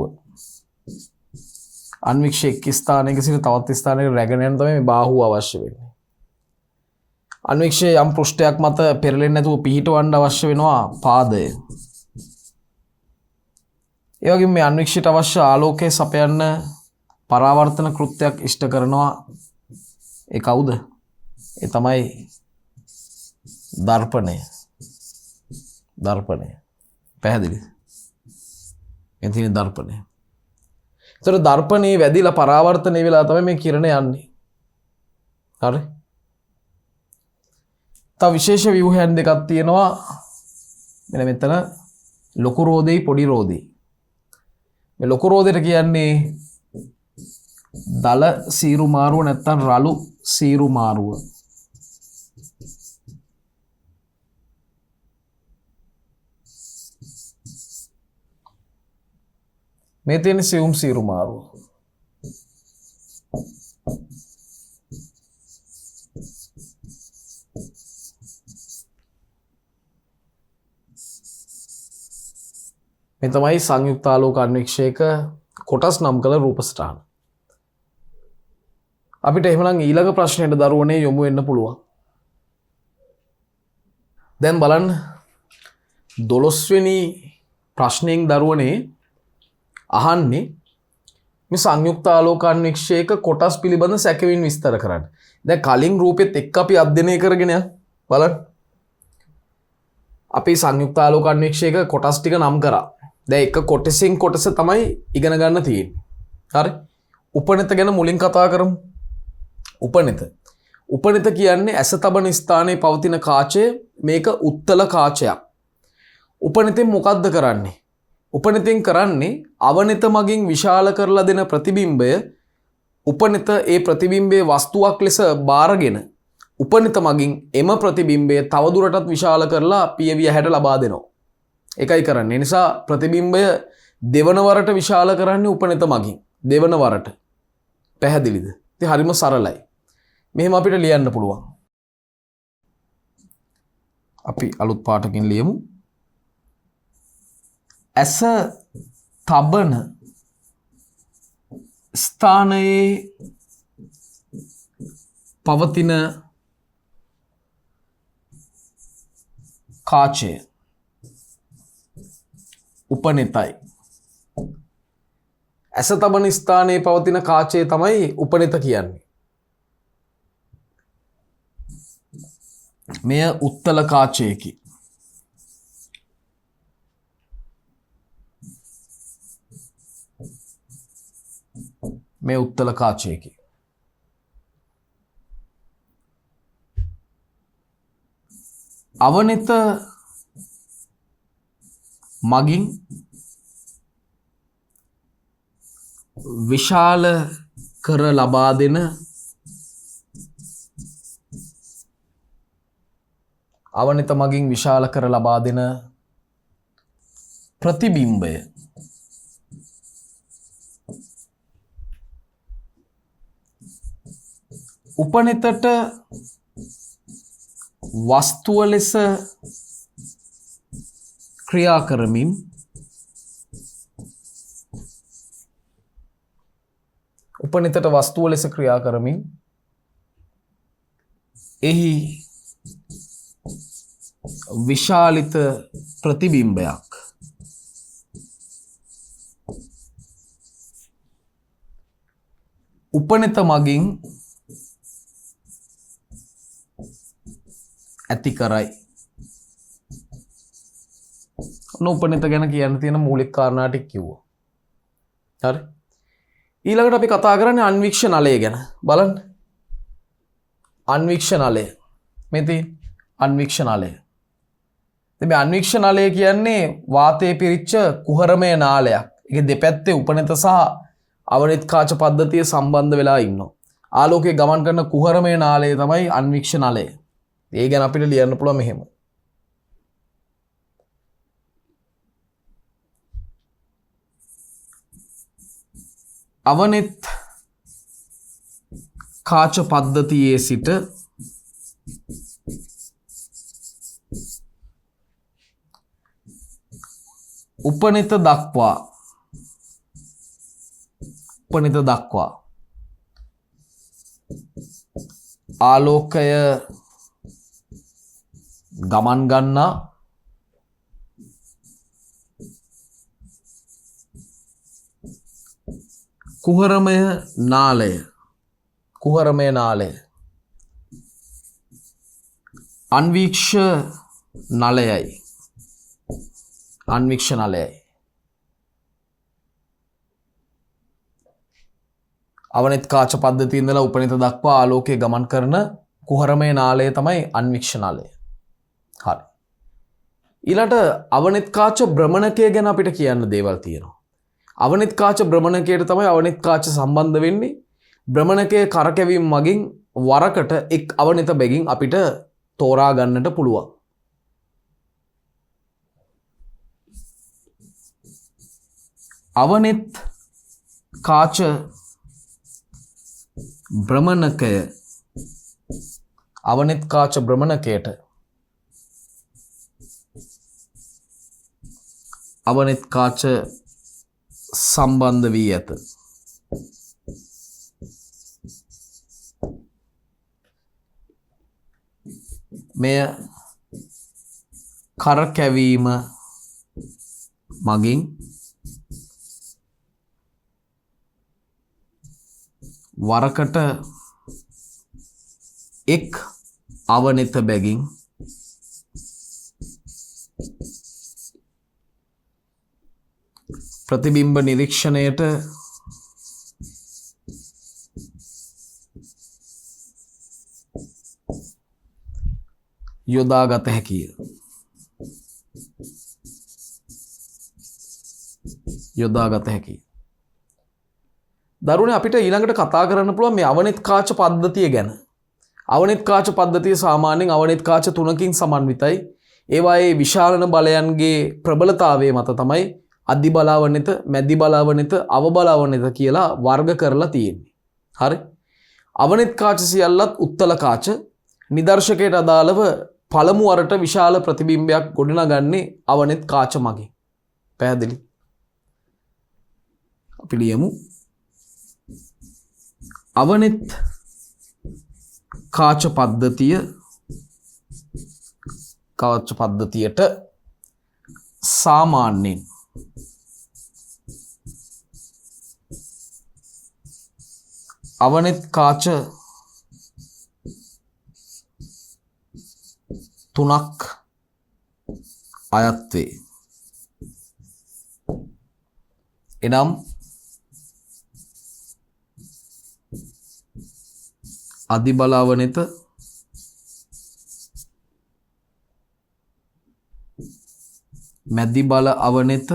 අන්වික්ෂ එක් ස්ථානයක සිට තවත් ස්ථානයකට රැගෙන යන්න තමයි මේ බාහුව අවශ්‍ය වෙන්නේ. අන්වික්ෂය යම් පෘෂ්ඨයක් මත පෙරලෙන්නේ නැතුව පිහිටවන්න අවශ්‍ය වෙනවා පාදය. ඒ වගේම මේ අන්වික්ෂයට අවශ්‍ය ආලෝකය සපයන්න පරාවර්තන කෘත්‍යයක් ඉෂ්ට කරනවා. ඒ කවුද? ඒ තමයි දර්පණය. දර්පණය. පැහැදිලිද? එතන දර්පණය. ඒතර දර්පණේ වැදිලා පරාවර්තනය වෙලා තමයි මේ කිරණ යන්නේ. හරි? තව විශේෂ ව්‍යුහයන් දෙකක් තියෙනවා. මෙන්න මෙතන ලොකු රෝදෙයි පොඩි රෝදෙයි. මේ ලොකු රෝදෙට කියන්නේ දල සීරු මාරුව නැත්තම් රළු සීරු මාරුව. මේ තියෙන සියුම් සීරු මාරුව. මේ තමයි සංයුක්ත ආලෝක අන්වික්ෂයක කොටස් නම් කළ රූපසටහන. අපිට එහෙමනම් ඊළඟ ප්‍රශ්නෙට දරුවනේ යොමු වෙන්න පුළුවන්. දැන් බලන්න 12 වෙනි ප්‍රශ්නයෙන් දරුවනේ අහන්නේ මේ සංයුක්ත ආලෝක අන්වික්ෂයක කොටස් පිළිබඳ සැකවින් විස්තර කරන්න. දැන් කලින් රූපෙත් එක්ක අපි අධ්‍යයනය කරගෙන බලන්න. අපි සංයුක්ත ආලෝක අන්වික්ෂයක කොටස් ටික නම් කරා. දැන් එක කොටසින් කොටස තමයි ඉගෙන ගන්න තියෙන්නේ. හරි? උපනිත ගැන මුලින් කතා කරමු. උපනිත කියන්නේ ඇස තබන ස්ථානයේ පවතින කාචය. මේක උත්තල කාචයක්. උපනිතෙන් මොකද්ද කරන්නේ? උපනිතෙන් කරන්නේ අවනිත මගින් විශාල කරලා දෙන ප්‍රතිබිම්බය උපනිත ඒ ප්‍රතිබිම්බයේ වස්තුවක් ලෙස බාරගෙන උපනිත මගින් එම ප්‍රතිබිම්බය තවදුරටත් විශාල කරලා පියවිය හැට ලබා දෙනවා. ඒකයි කරන්නේ. ඒ නිසා ප්‍රතිබිම්බය දෙවන වරට විශාල කරන්නේ උපනිත මගින්. දෙවන වරට. පැහැදිලිද? ඉතින් හරිම සරලයි. මෙහෙම අපිට ලියන්න පුළුවන්. අපි අලුත් පාටකින් ලියමු. ඇස තබන ස්ථානයේ පවතින කාචය උපනිතයි. ඇස තබන ස්ථානයේ පවතින කාචය තමයි උපනිත කියන්නේ. මෙය උත්තල කාචයකි. මේ උත්තල කාචයකි. අවනිත මගින් විශාල කර ලබා දෙන අවනිත මගින් විශාල කර ලබා දෙන ප්‍රතිබිම්බය උපනිතට වස්තුව ලෙස ක්‍රියා කරමින් උපනිතට වස්තුව ලෙස ක්‍රියා කරමින් එහි විශාලිත ප්‍රතිබිම්බයක් උපනිත මගින් ඇති කරයි. උපනිත ගැන කියන්න තියෙන මූලික කාරණා ටික කිව්වා. හරි. ඊළඟට අපි කතා කරන්නේ අන්වික්ෂ නලය ගැන. බලන්න. අන්වික්ෂ නලය. මෙතේ අන්වික්ෂ නලය. මේ අන්වික්ෂ නලය කියන්නේ වාතයේ පිරිච්ච කුහරමය නාලයක්. ඒකේ දෙපැත්තේ උපනිත සහ අවනිත් කාච පද්ධතිය සම්බන්ධ වෙලා ඉන්නවා. ආලෝකයේ ගමන් කරන කුහරමය නාලය තමයි අන්වික්ෂ නලය. ඒ ගැන අපිට ලියන්න පුළුවන් මෙහෙම. අවනිත් කාච පද්ධතියේ සිට උපනිත දක්වා ආලෝකය ගමන් ගන්නා කුහරමය නාලය අන්වික්ෂ නලයයි. අවනිත් කාච පද්ධතිය ඉඳලා උපනිත දක්වා ආලෝකයේ ගමන් කරන කුහරමය නාලය තමයි අන්වික්ෂ නලය. හරි. ඊළඟට අවනිත් කාච භ්‍රමණකය ගැන අපිට කියන්න දේවල් තියෙනවා. අවනිත් කාච භ්‍රමණකයට තමයි අවනිත් කාච සම්බන්ධ වෙන්නේ. භ්‍රමණකයේ කරකැවීම මගින් වරකට එක් අවනිත බැගින් අපිට තෝරා ගන්නට පුළුවන්. අවනිත් කාච භ්‍රමණකයට අවනිත් කාච සම්බන්ධ වී ඇත. මෙය කරකැවීම මගින් වරකට එක් අවනිත බැගින් ප්‍රතිබිම්බ නිරීක්ෂණයට යොදාගත හැකිය. දරුවනේ අපිට ඊළඟට කතා කරන්න පුළුවන් මේ අවනිත් කාච පද්ධතිය ගැන. අවනිත් කාච පද්ධතිය සාමාන්‍යයෙන් අවනිත් කාච තුනකින් සමන්විතයි. ඒවායේ විශාලන බලයන්ගේ ප්‍රබලතාවය මත තමයි අධි බලාවනිත, මැදි බලාවනිත, අව බලාවනිත කියලා වර්ග කරලා තියෙන්නේ. හරි. අවනිත් කාච සියල්ලත් උත්තල කාච. නිදර්ශකයට අදාළව පළමු වරට විශාල ප්‍රතිබිම්බයක් ගොඩනගන්නේ අවනිත් කාච මගින්. පැහැදිලි? අපි ලියමු. අවනිත් කාච පද්ධතියට සාමාන්‍යයෙන් අවනිත් කාච තුනක් අයත් වේ. එනම් අධි බලාවනිත, මැදි බල අවනිත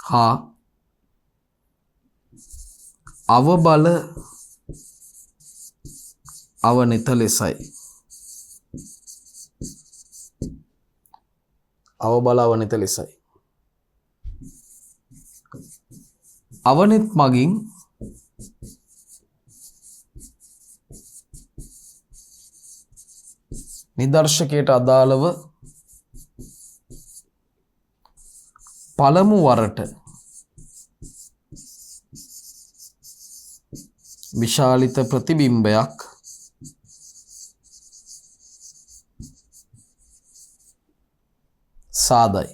හා අව බල අවනිත ලෙසයි. අවනිත් මගින් නිදර්ශකයට අදාළව පළමු වරට විශාලිත ප්‍රතිබිම්බයක් සාදයි.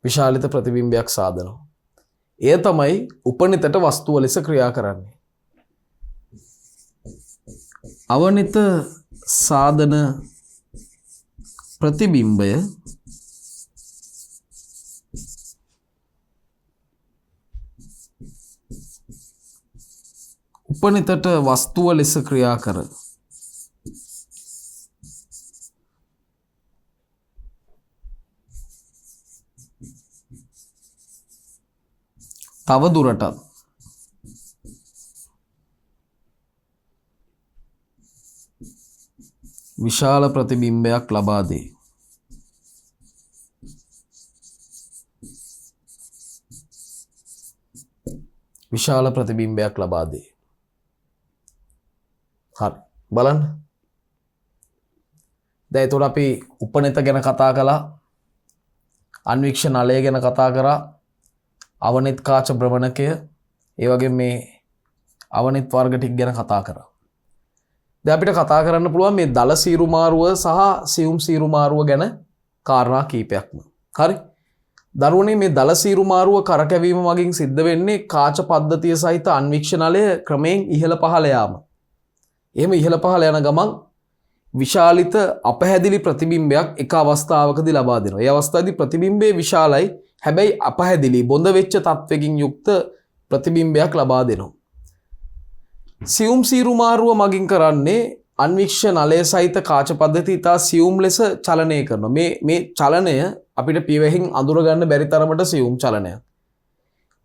විශාලිත ප්‍රතිබිම්බයක් සාදනවා. එය තමයි උපනිතට වස්තුව ලෙස ක්‍රියා කරන්නේ. අවනිත සාදන ප්‍රතිබිම්බය උපනිතට වස්තුව ලෙස ක්‍රියා කර තව දුරටත් විශාල ප්‍රතිබිම්බයක් ලබා දේ. විශාල ප්‍රතිබිම්බයක් ලබා දේ. හරි බලන්න. දැන් ඒතකොට අපි උපනිත ගැන කතා කළා. අන්වික්ෂ නලය ගැන කතා කරා. අවනිත් කාච භ්‍රමණකය ඒ වගේ මේ අවනිත් වර්ග ටික ගැන කතා කරා. දැන් අපිට කතා කරන්න පුළුවන් මේ දල සීරු මාරුව සහ සියුම් සීරු මාරුව ගැන කාරණා කීපයක්ම. හරි. දරුවනේ මේ දල සීරු මාරුව කරකැවීම මගින් සිද්ධ වෙන්නේ කාච පද්ධතිය සහිත අන්වික්ෂ නලය ක්‍රමයෙන් ඉහළ පහළ යාම. එහෙම ඉහළ පහළ යන ගමන් විශාලිත අපහැදිලි ප්‍රතිබිම්බයක් එක අවස්ථාවකදී ලබා දෙනවා. ඒ අවස්ථාවේදී ප්‍රතිබිම්බයේ විශාලයි හැබැයි අපහැදිලි බොඳ වෙච්ච තත්වයකින් යුක්ත ප්‍රතිබිම්බයක් ලබා දෙනවා. සියුම් සීරු මාරුව මගින් කරන්නේ අන්වික්ෂ නලය සහිත කාච පද්ධතිය ඉතා සියුම් ලෙස චලනය කරනවා. මේ චලනය අපිට පියවෙහින් අඳුරගන්න බැරි තරමට සියුම් චලනයක්.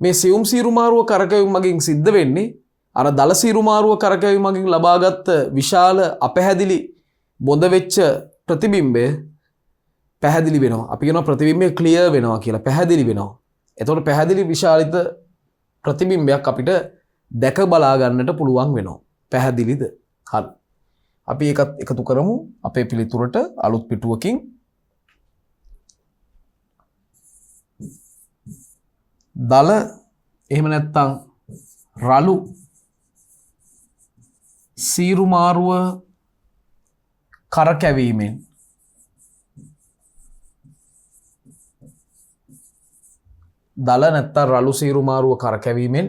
මේ සියුම් සීරු මාරුව කරකැවීම මගින් සිද්ධ වෙන්නේ අර දල සීරු මාරුව කරකැවීම මගින් ලබාගත් විශාල අපහැදිලි බොඳ වෙච්ච ප්‍රතිබිම්බය පැහැදිලි වෙනවා. අපි කියනවා ප්‍රතිබිම්බය ක්ලියර් වෙනවා කියලා. පැහැදිලි වෙනවා. එතකොට පැහැදිලි විශාලිත ප්‍රතිබිම්බයක් අපිට දැක බලා ගන්නට පුළුවන් වෙනවා. පැහැදිලිද? හරි. අපි ඒකත් එකතු කරමු අපේ පිළිතුරට අලුත් පිටුවකින්. දල එහෙම නැත්නම් රළු සීරු මාරුව කරකැවීමෙන් දල නැත්නම් රළු සීරු මාරුව කරකැවීමෙන්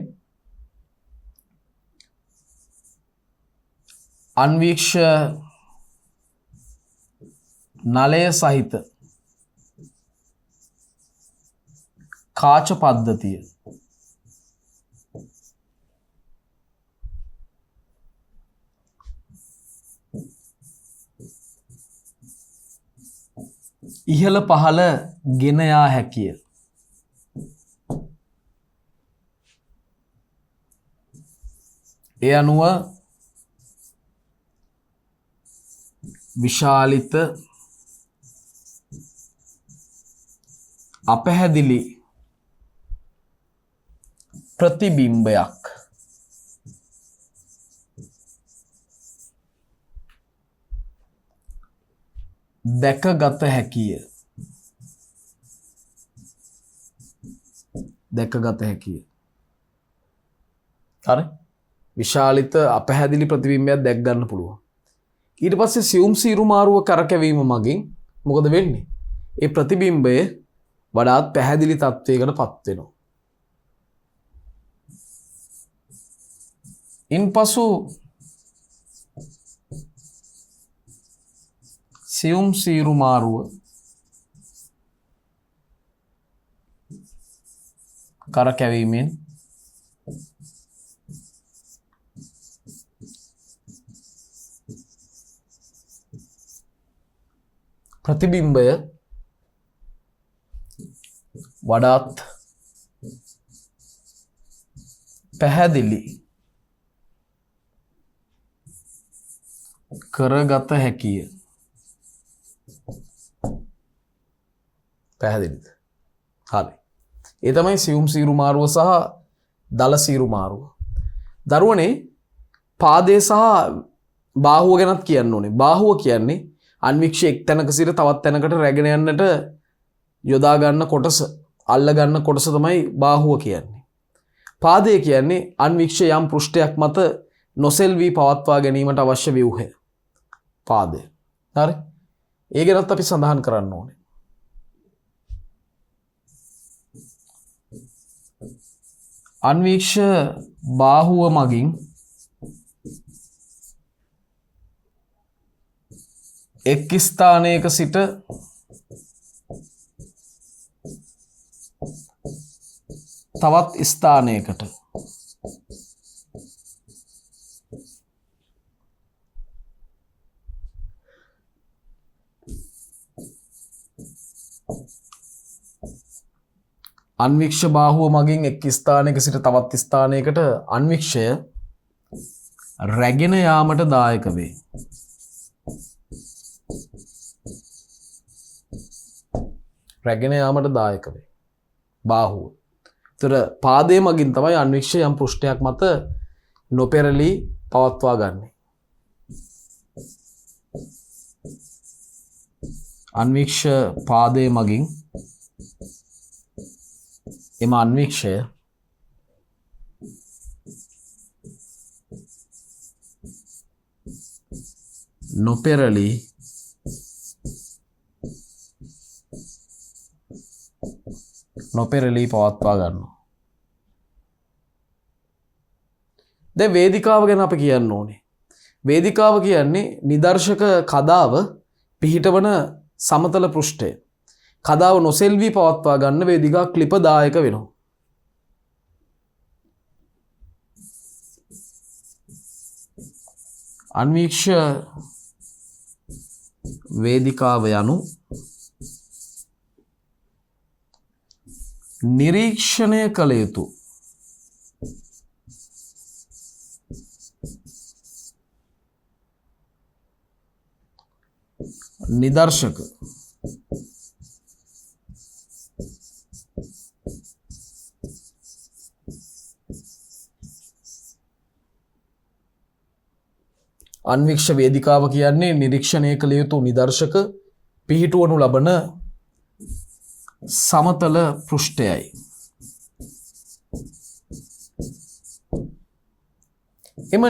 අන්වීක්ෂ නලය සහිත කාච පද්ධතිය ඉහළ පහළ ගෙන යා හැකිය. ඒ අනුව විශාලිත අපහැදිලි ප්‍රතිබිම්බයක් දැකගත හැකිය. දැකගත හැකිය. හරි. විශාලිත අපහැදිලි ප්‍රතිබිම්බයක් දැක් ගන්න පුළුවන්. ඊට පස්සේ සියුම් සීරු මාරුව කරකැවීම මගින් මොකද වෙන්නේ? ඒ ප්‍රතිබිම්බය වඩාත් පැහැදිලි තත්වයකට පත් වෙනවා. ඉන්පසු සියුම් සීරු මාරුව කරකැවීමෙන් ප්‍රතිබිම්බය වඩාත් පැහැදිලි කරගත හැකිය. පැහැදිලිද? හරි. ඒ තමයි සියුම් සීරු මාරුව සහ දල සීරු මාරුව. දරුවනේ පාදයේ සහ බාහුව ගැනත් කියන්න ඕනේ. බාහුව කියන්නේ අන්වික්ෂ එක් තැනක සිට තවත් තැනකට රැගෙන යන්නට යොදා ගන්න කොටස. අල්ලගන්න කොටස තමයි බාහුව කියන්නේ. පාදය කියන්නේ අන්වික්ෂ යම් පෘෂ්ඨයක් මත නොසෙල්වී පවත්වා ගැනීමට අවශ්‍ය ව්‍යුහය. පාදය. හරි? ඒ ගැනත් අපි සඳහන් කරන්න ඕනේ. අන්වීක්ෂ බාහුව මගින් එක් ස්ථානයක සිට තවත් ස්ථානයකට අන්වික්ෂ බාහුව මගින් එක් ස්ථානයක සිට තවත් ස්ථානයකට අන්වික්ෂය රැගෙන යාමට දායක වේ. රැගෙන යාමට දායක වේ. බාහුව. තර පාදය මගින් තමයි අන්වික්ෂ යම් පෘෂ්ඨයක් මත නොපෙරළී පවත්වා ගන්නේ. අන්වික්ෂ පාදය මගින් එම අන්වික්ෂය නොපෙරළී පවත්වා ගන්නවා. දැන් වේදිකාව ගැන අපි කියන්න ඕනේ. වේදිකාව කියන්නේ නිදර්ශක කදාව පිහිටවන සමතල පෘෂ්ඨය. කදාව නොසෙල්වී පවත්වා ගන්න වේදිකා ක්ලිප දායක වෙනවා. අන්වීක්ෂ වේදිකාව යනු නිරීක්ෂණය කළ යුතු නිදර්ශක අන්වික්ෂ වේදිකාව කියන්නේ නිරීක්ෂණය කළ යුතු නිදර්ශක පිහිටුවනු ලබන සමතල පෘෂ්ඨයයි. එම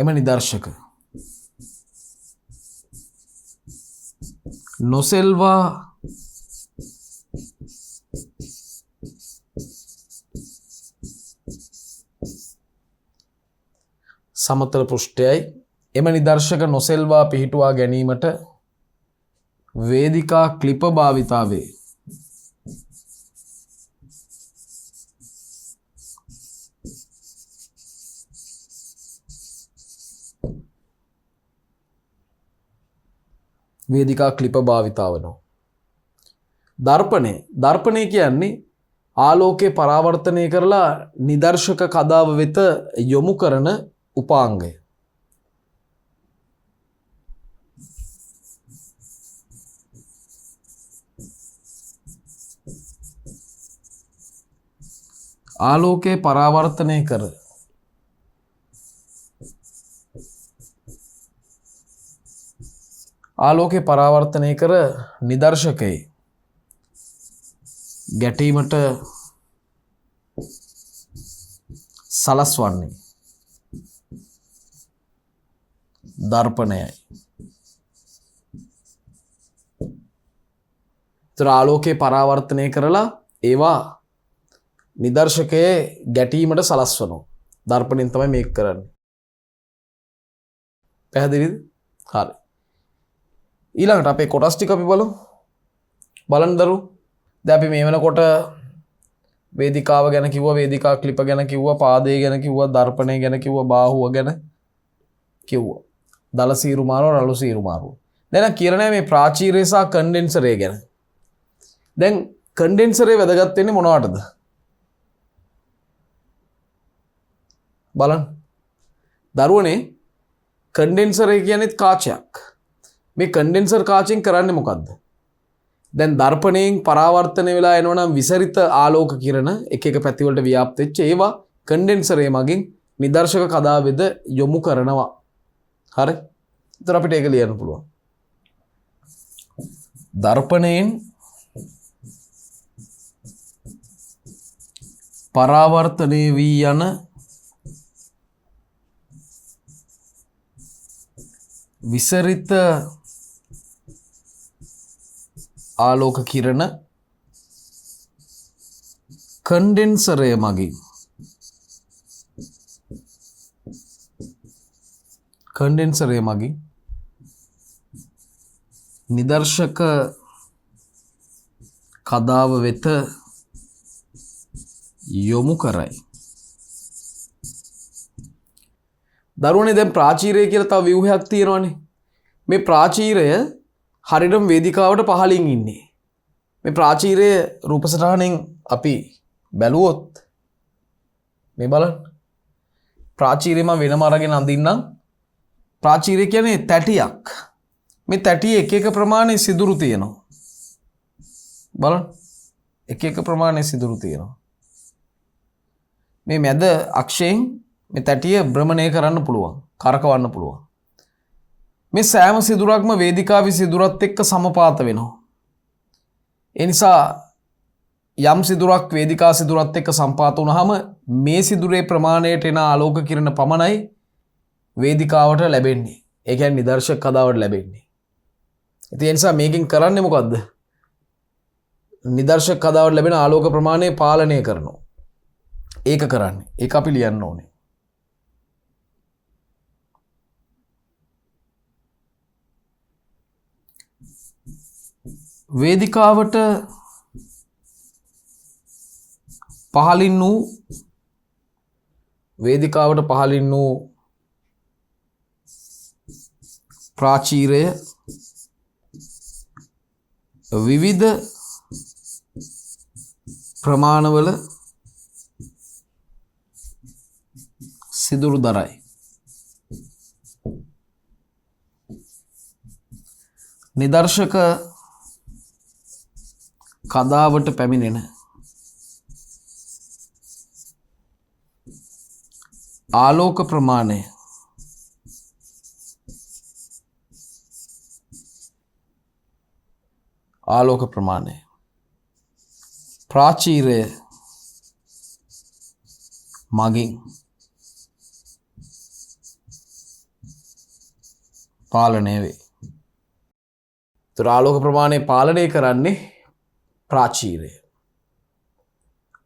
නිදර්ශක නොසෙල්වා සමතල පෘෂ්ඨයයි. එම නිදර්ශක නොසෙල්වා පිහිටුවා ගැනීමට වේදිකා ක්ලිප භාවිතා වේ. වේදිකා ක්ලිප භාවිතා වෙනවා. දර්පණය කියන්නේ ආලෝකය පරාවර්තනය කරලා නිදර්ශක කදාව වෙත යොමු කරන උපාංගය. ආලෝකය පරාවර්තනය කර නිදර්ශකයේ ගැටීමට සලස්වන්නේ දර්පණයයි. ආලෝකයේ පරාවර්තනය කරලා ඒවා නිදර්ශකයේ ගැටීමට සලස්වනවා. දර්පණයෙන් තමයි මේක කරන්නේ. පැහැදිලිද? හරි. ඊළඟට අපේ කොටස් ටික අපි බලමු. බලන්න දරු. දැන් අපි මේ වෙනකොට වේදිකාව ගැන කිව්වා, වේදිකා ක්ලිප ගැන කිව්වා, පාදය ගැන කිව්වා, දර්පණය ගැන කිව්වා, බාහුව ගැන කිව්වා. දල සීරු මාරුව, රළු සීරු මාරුව. දැන් කියලා නෑ මේ ප්‍රාචීරය සහ කන්ඩෙන්සරය ගැන. දැන් කන්ඩෙන්සරේ වැදගත් වෙන්නේ මොනවටද? බලන්න. දරුවනේ කන්ඩෙන්සරය කියන්නේ කාචයක්. මේ කන්ඩෙන්සර් කාචෙන් කරන්නේ මොකද්ද? දැන් දර්පණයෙන් පරාවර්තනය වෙලා එනවනම් විසරිත ආලෝක කිරණ එක එක පැති වලට ව්‍යාප්ත වෙච්ච ඒවා කන්ඩෙන්සරය මගින් නිදර්ශක කදාවෙද යොමු කරනවා. හරි? එතකොට අපිට ඒක ලියන්න පුළුවන්. දර්පණයෙන් පරාවර්තනය වී යන විසරිත ආලෝක කිරණ කන්ඩෙන්සරය මගින් නිදර්ශක කදාව වෙත යොමු කරයි. දරුවනේ දැන් ප්‍රාචීරය කියලා තව ව්‍යුහයක් තියෙනවානේ. මේ ප්‍රාචීරය හරියටම වේදිකාවට පහළින් ඉන්නේ. මේ ප්‍රාචීරය රූප සටහනෙන් අපි බැලුවොත් මේ බලන්න. ප්‍රාචීරය මම වෙනම අරගෙන අඳින්නම්. ප්‍රාචීරය කියන්නේ තැටියක්. මේ තැටියේ එක එක ප්‍රමාණයේ සිදුරු තියෙනවා. බලන්න. එක එක ප්‍රමාණයේ සිදුරු තියෙනවා. මේ මැද අක්ෂයෙන් මේ තැටිය භ්‍රමණය කරන්න පුළුවන්. කරකවන්න පුළුවන්. මේ සෑම සිදුරක්ම වේදිකාවේ සිදුරත් එක්ක සමපාත වෙනවා. ඒ නිසා යම් සිදුරක් වේදිකා සිදුරත් එක්ක සම්පාත වුණාම මේ සිදුරේ ප්‍රමාණයට එන ආලෝක කිරණ පමණයි වේදිකාවට ලැබෙන්නේ. ඒ කියන්නේ නිදර්ශක කතාවට ලැබෙන්නේ. ඉතින් ඒ නිසා මේකෙන් කරන්නේ මොකද්ද? නිදර්ශක කතාවට ලැබෙන ආලෝක ප්‍රමාණය පාලනය කරනවා. ඒක කරන්නේ. ඒක අපි ලියන්න ඕනේ. වේදිකාවට පහළින් වූ ප්‍රාචීරය විවිධ ප්‍රමාණවල සිදුරු දරයි. නිදර්ශක කදාවට පැමිණෙන ආලෝක ප්‍රමාණය ප්‍රාචීරය මගින් පාලනය වේ. ඒතර ආලෝක ප්‍රමාණය පාලනය කරන්නේ ප්‍රාචීරය.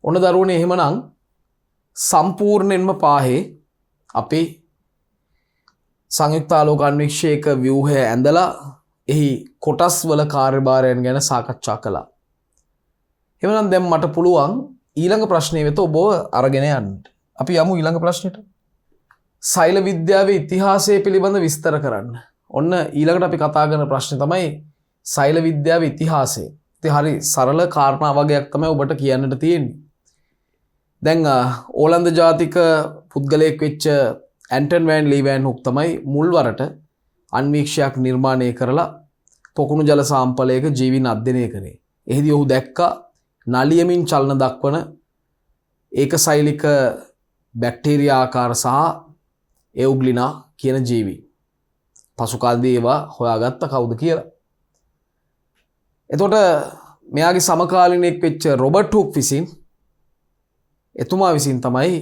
ඔන්න දරුවනේ එහෙමනම් සම්පූර්ණයෙන්ම පාහේ අපි සංයුක්ත ආලෝක අන්වීක්ෂයක ව්‍යුහය ඇඳලා එහි කොටස් වල කාර්යභාරයන් ගැන සාකච්ඡා කළා. එහෙමනම් දැන් මට පුළුවන් ඊළඟ ප්‍රශ්නය වෙත ඔබව අරගෙන යන්න. අපි යමු ඊළඟ ප්‍රශ්නෙට. සෛල විද්‍යාවේ ඉතිහාසය පිළිබඳ විස්තර කරන්න. ඔන්න ඊළඟට අපි කතා කරන ප්‍රශ්නේ තමයි සෛල විද්‍යාවේ ඉතිහාසය. ඉතින් හරි සරල කාරණා වගේක් තමයි ඔබට කියන්නට තියෙන්නේ. දැන් ඕලන්ද ජාතික පුද්ගලයෙක් වෙච්ච ඇන්ටන් වෑන් ලීවෑන් හුක් තමයි මුල්වරට අන්වීක්ෂයක් නිර්මාණය කරලා පොකුණු ජල සාම්පලයක ජීවීන් අධ්‍යයනය කරේ. එහිදී ඔහු දැක්කා නලියමින් චලන දක්වන ඒකසෛලික බැක්ටීරියා ආකාර සහ එවුග්ලිනා කියන ජීවීන්. පසු කාලේදී ඒවා හොයාගත්ත කවුද කියලා. එතකොට මෙයාගේ සමකාලීනෙක් වෙච්ච රොබර්ට් හුක් විසින් එතුමා විසින් තමයි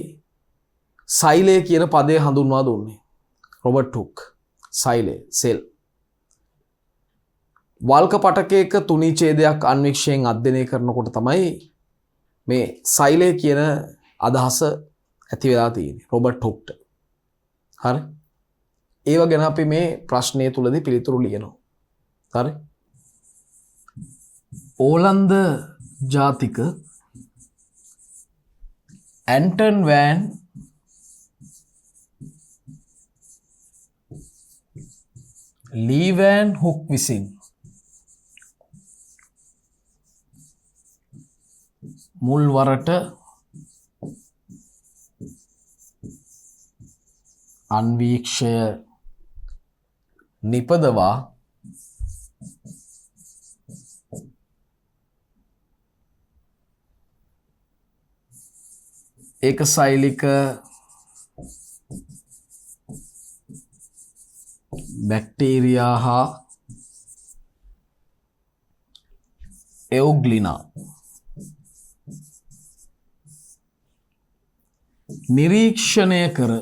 සෛලය කියන පදය හඳුන්වා දුන්නේ. රොබර්ට් හුක් සෛලය සෙල්. වල්ක පටකයක තුනී ඡේදයක් අන්වීක්ෂයෙන් අධ්‍යයනය කරනකොට තමයි මේ සෛලය කියන අදහස ඇති වෙලා තියෙන්නේ රොබර්ට් හුක්ට. හරි? ඒව ගැන අපි මේ ප්‍රශ්නය තුලදී පිළිතුරු ලියනවා. හරි? ඕලන්ද ජාතික ඇන්ටන් වෑන් ලීවෑන් හුක් විසින් මුල්වරට අන්වීක්ෂය නිපදවා ඒකසෛලික බැක්ටීරියා හා එවුග්ලිනා නිරීක්ෂණය කර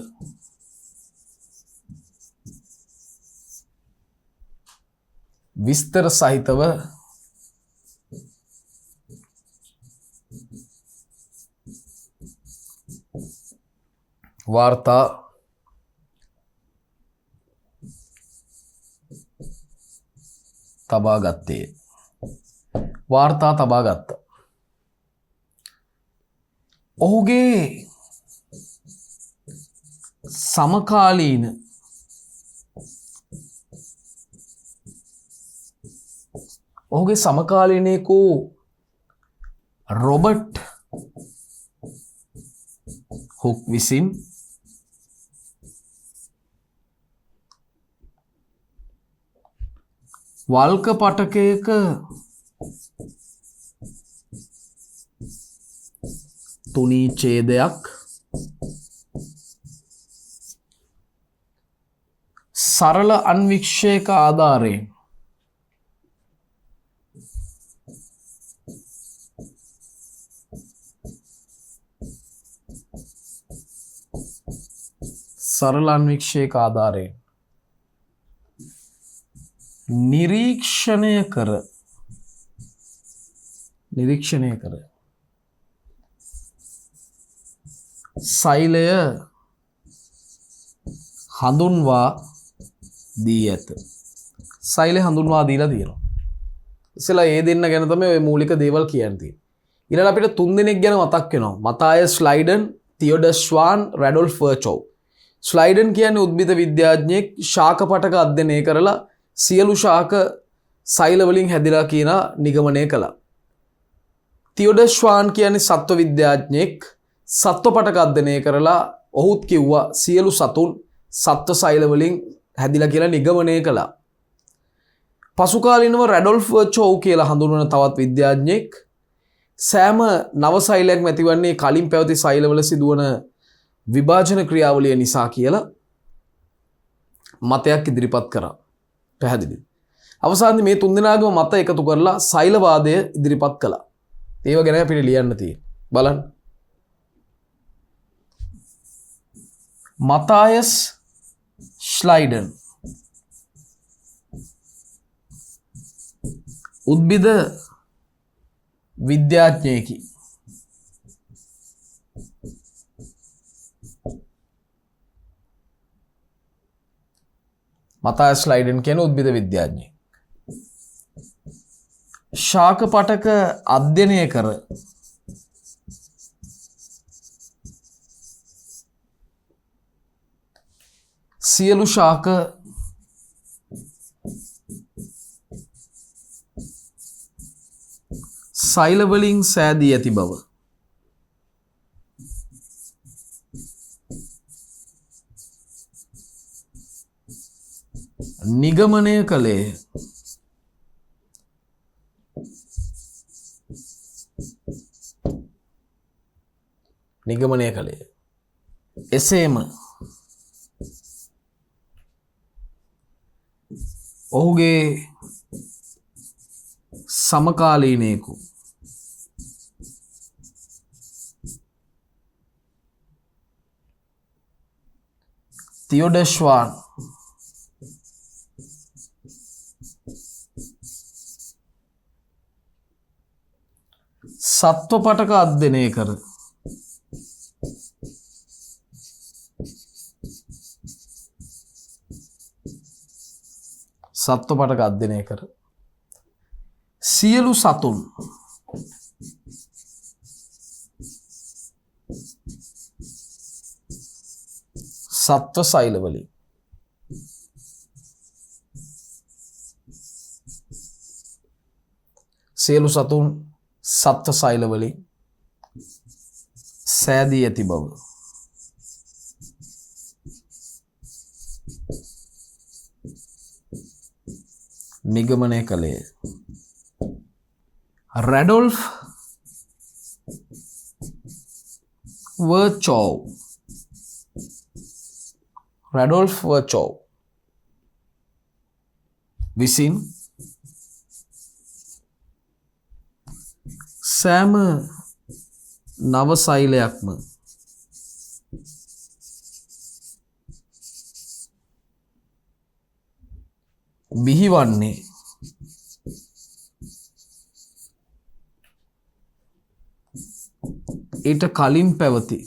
විස්තර සහිතව වාර්තා තබා ගත්තේ. වාර්තා තබා ගත්ත. ඔහුගේ සමකාලීන සමකාලීනයෙකු රොබර්ට් හුක් විසින් වල්ක පටකයක තුනී ඡේදයක් සරල අන්වික්ෂයක ආධාරයෙන් නිරීක්ෂණය කර සෛලය හඳුන්වා දී ඇත. සෛලය හඳුන්වා දීලා තියෙනවා. ඉස්සෙල්ලා ඒ දෙන්න ගැන තමයි ඔය මූලික දේවල් කියන්නේ. ඊළඟ අපිට තුන් දෙනෙක් ගැන මතක් වෙනවා. මතායස් ස්ලයිඩන්, තියෝඩර් ශ්වාන්, රැඩොල්ෆ් වර්චෝව්. ස්ලයිඩන් කියන්නේ උද්භිද විද්‍යාඥයෙක්, ශාක පටක අධ්‍යයනය කරලා සියලු ශාක සෛල වලින් හැදිලා කියන නිගමනය කළා. තියෝඩර් ශ්වාන් කියන්නේ සත්ව විද්‍යාඥයෙක්, සත්ව පටක අධ්‍යයනය කරලා ඔහුත් කිව්වා සියලු සතුන් සත්ව සෛල වලින් හැදිලා කියලා නිගමනය කළා. පසු කාලිනව රැඩොල්ෆ් වර්චෝව් කියලා හඳුන්වන තවත් විද්‍යාඥයෙක් සෑම නව සෛලයක්ම ඇතිවන්නේ කලින් පැවති සෛලවල සිදුවන විභාජන ක්‍රියාවලිය නිසා කියලා මතයක් ඉදිරිපත් කරා. පැහැදිලිද? අවසානයේ මේ තුන්දෙනාගේම මත එකතු කරලා සෛලවාදය ඉදිරිපත් කළා. ඒව ගැන අපිට ලියන්න තියෙන්නේ. බලන්න. මතායස් ස්ලයිඩන් උද්භිද විද්‍යාඥයෙකි. මතායස් ස්ලයිඩන් කියන උද්භිද විද්‍යාඥයෙක්. ශාක පටක අධ්‍යයනය කර සියලු ශාක සෛල වලින් සෑදී ඇති බව නිගමනය කළේ. එසේම ඔහුගේ සමකාලීනයෙකු තියෝඩර් ශ්වාන් සත්ව පටක අධ්‍යයනය කර සියලු සතුන් සත්ව සෛල වලින් සෑදී ඇති බව නිගමනය කළේ. රැඩොල්ෆ් වර්චෝව් විසින් සෑම නව සෛලයක්ම බිහිවන්නේ ඊට කලින් පැවති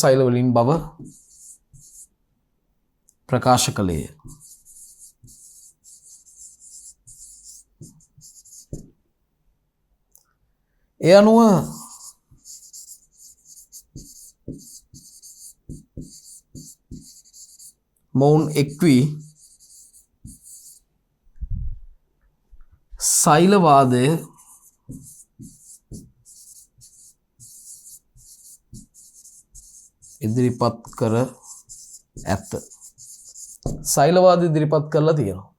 සෛල වලින් බව ප්‍රකාශ කළේය. ඒ අනුව මොවුන් එක්වී සෛලවාදය ඉදිරිපත් කර ඇත. සෛලවාද ඉදිරිපත් කරලා තියෙනවා.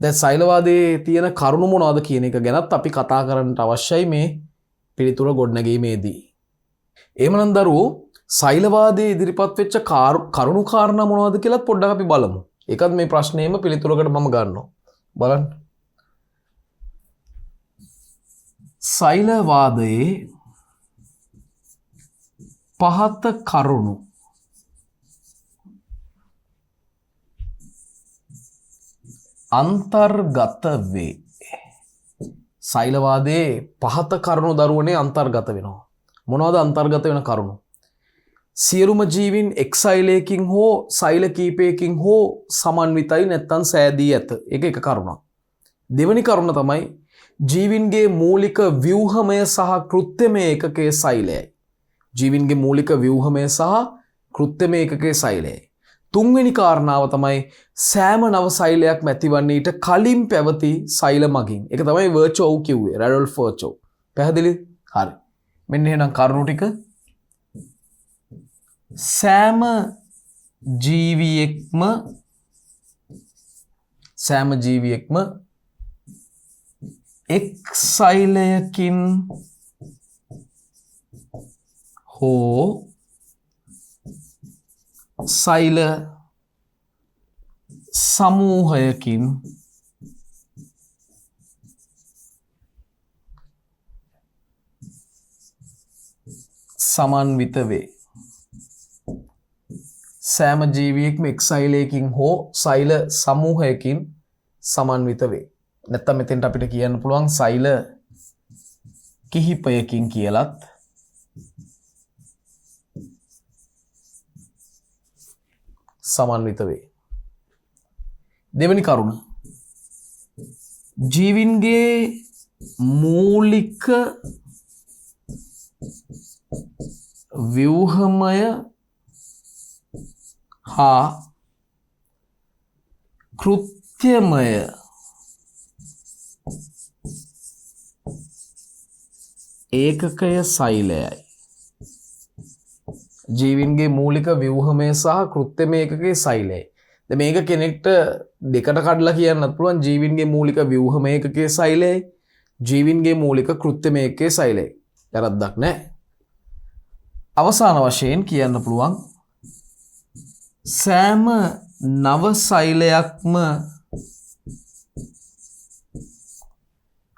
දැන් සෛලවාදයේ තියෙන කරුණු මොනවද කියන එක ගැනත් අපි කතා කරන්නට අවශ්‍යයි මේ පිළිතුර ගොඩනැගීමේදී. එහෙමනම් දරුවෝ සෛලවාදයේ ඉදිරිපත් වෙච්ච කරුණු කාරණා මොනවද කියලා පොඩ්ඩක් අපි බලමු. ඒකත් මේ ප්‍රශ්නේම පිළිතුරකට මම ගන්නවා. බලන්න. සෛලවාදයේ පහත කරුණු අන්තර්ගත වේ. සෛලවාදයේ පහත කරුණු දරුවනේ අන්තර්ගත වෙනවා. මොනවද අන්තර්ගත වෙන කරුණු? සියලුම ජීවින් එක් සෛලයකින් හෝ සෛල කීපයකින් හෝ සමන්විතයි නැත්තම් සෑදී ඇත. ඒක එක කරුණක්. දෙවෙනි කරුණ තමයි ජීවින්ගේ මූලික ව්‍යුහමය සහ කෘත්‍යමය ඒකකයේ සෛලයයි. ජීවින්ගේ මූලික ව්‍යුහමය සහ කෘත්‍යමය ඒකකයේ සෛලයයි. තුන්වෙනි කාරණාව තමයි සෑම නව සෛලයක් ඇතිවන්නේ ඊට කලින් පැවති සෛල මගින්. ඒක තමයි වර්චෝව් කිව්වේ. රැඩොල්ෆ් වර්චෝව්. පැහැදිලිද? හරි. මෙන්න එහෙනම් කරුණු ටික සෑම ජීවියෙක්ම එක් සෛලයකින් හෝ සෛල සමූහයකින් සමන්විත වේ. සෑම ජීවියෙක්ම එක් සෛලයකින් හෝ සෛල සමූහයකින් සමන්විත වේ. නැත්තම් මෙතෙන්ට අපිට කියන්න පුළුවන් සෛල කිහිපයකින් කියලත් සමන්විත වේ. දෙවෙනි කරුණ ජීවින්ගේ මූලික ව්‍යුහමය හා කෘත්‍යමය ඒකකය සෛලයයි. ජීවින්ගේ මූලික ව්‍යුහමය සහ කෘත්‍යමය ඒකකයේ සෛලයයි. දැන් මේක කෙනෙක්ට දෙකට කඩලා කියන්නත් පුළුවන්. ජීවින්ගේ මූලික ව්‍යුහමය ඒකකයේ සෛලයයි, ජීවින්ගේ මූලික කෘත්‍යමය ඒකකයේ සෛලයයි. වැරද්දක් නැහැ. අවසාන වශයෙන් කියන්න පුළුවන් සෑම නව සෛලයක්ම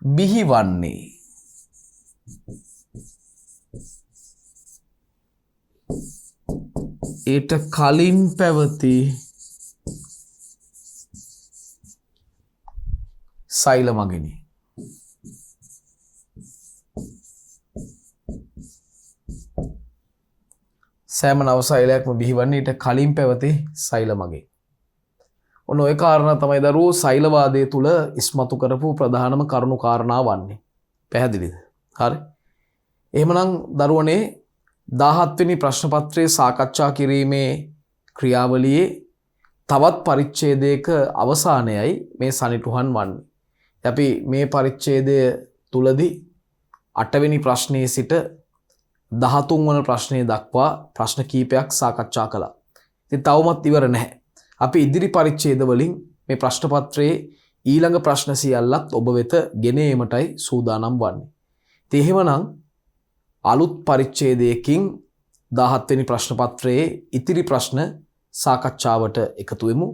බිහිවන්නේ ඊට කලින් පැවති සෛල මගිනි. සෑම නව සෛලයක්ම බිහිවන්නේ ඊට කලින් පැවති සෛල මගින්. ඔන්න ඔය කාරණා තමයි දරුවෝ සෛලවාදයේ තුල ඉස්මතු කරපු ප්‍රධානම කරුණු කාරණා වන්නේ. පැහැදිලිද? හරි. එහෙමනම් දරුවනේ 17 වෙනි ප්‍රශ්න පත්‍රයේ සාකච්ඡා කිරීමේ ක්‍රියාවලියේ තවත් පරිච්ඡේදයක අවසානයයි මේ සනිටුහන් වන්නේ. අපි මේ පරිච්ඡේදය තුලදී 8 වෙනි ප්‍රශ්නයේ සිට 13 වන ප්‍රශ්නය දක්වා ප්‍රශ්න කීපයක් සාකච්ඡා කළා. ඉතින් තවමත් ඉවර නැහැ. අපි ඉදිරි පරිච්ඡේද වලින් මේ ප්‍රශ්න පත්‍රයේ ඊළඟ ප්‍රශ්න සියල්ලත් ඔබ වෙත ගෙන ඒමටයි සූදානම් වන්නේ. ඉතින් එහෙමනම් අලුත් පරිච්ඡේදයකින් 17 වෙනි ප්‍රශ්න පත්‍රයේ ඉතිරි ප්‍රශ්න සාකච්ඡාවට එකතු වෙමු.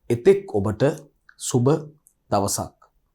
එතෙක් ඔබට සුබ දවසක්.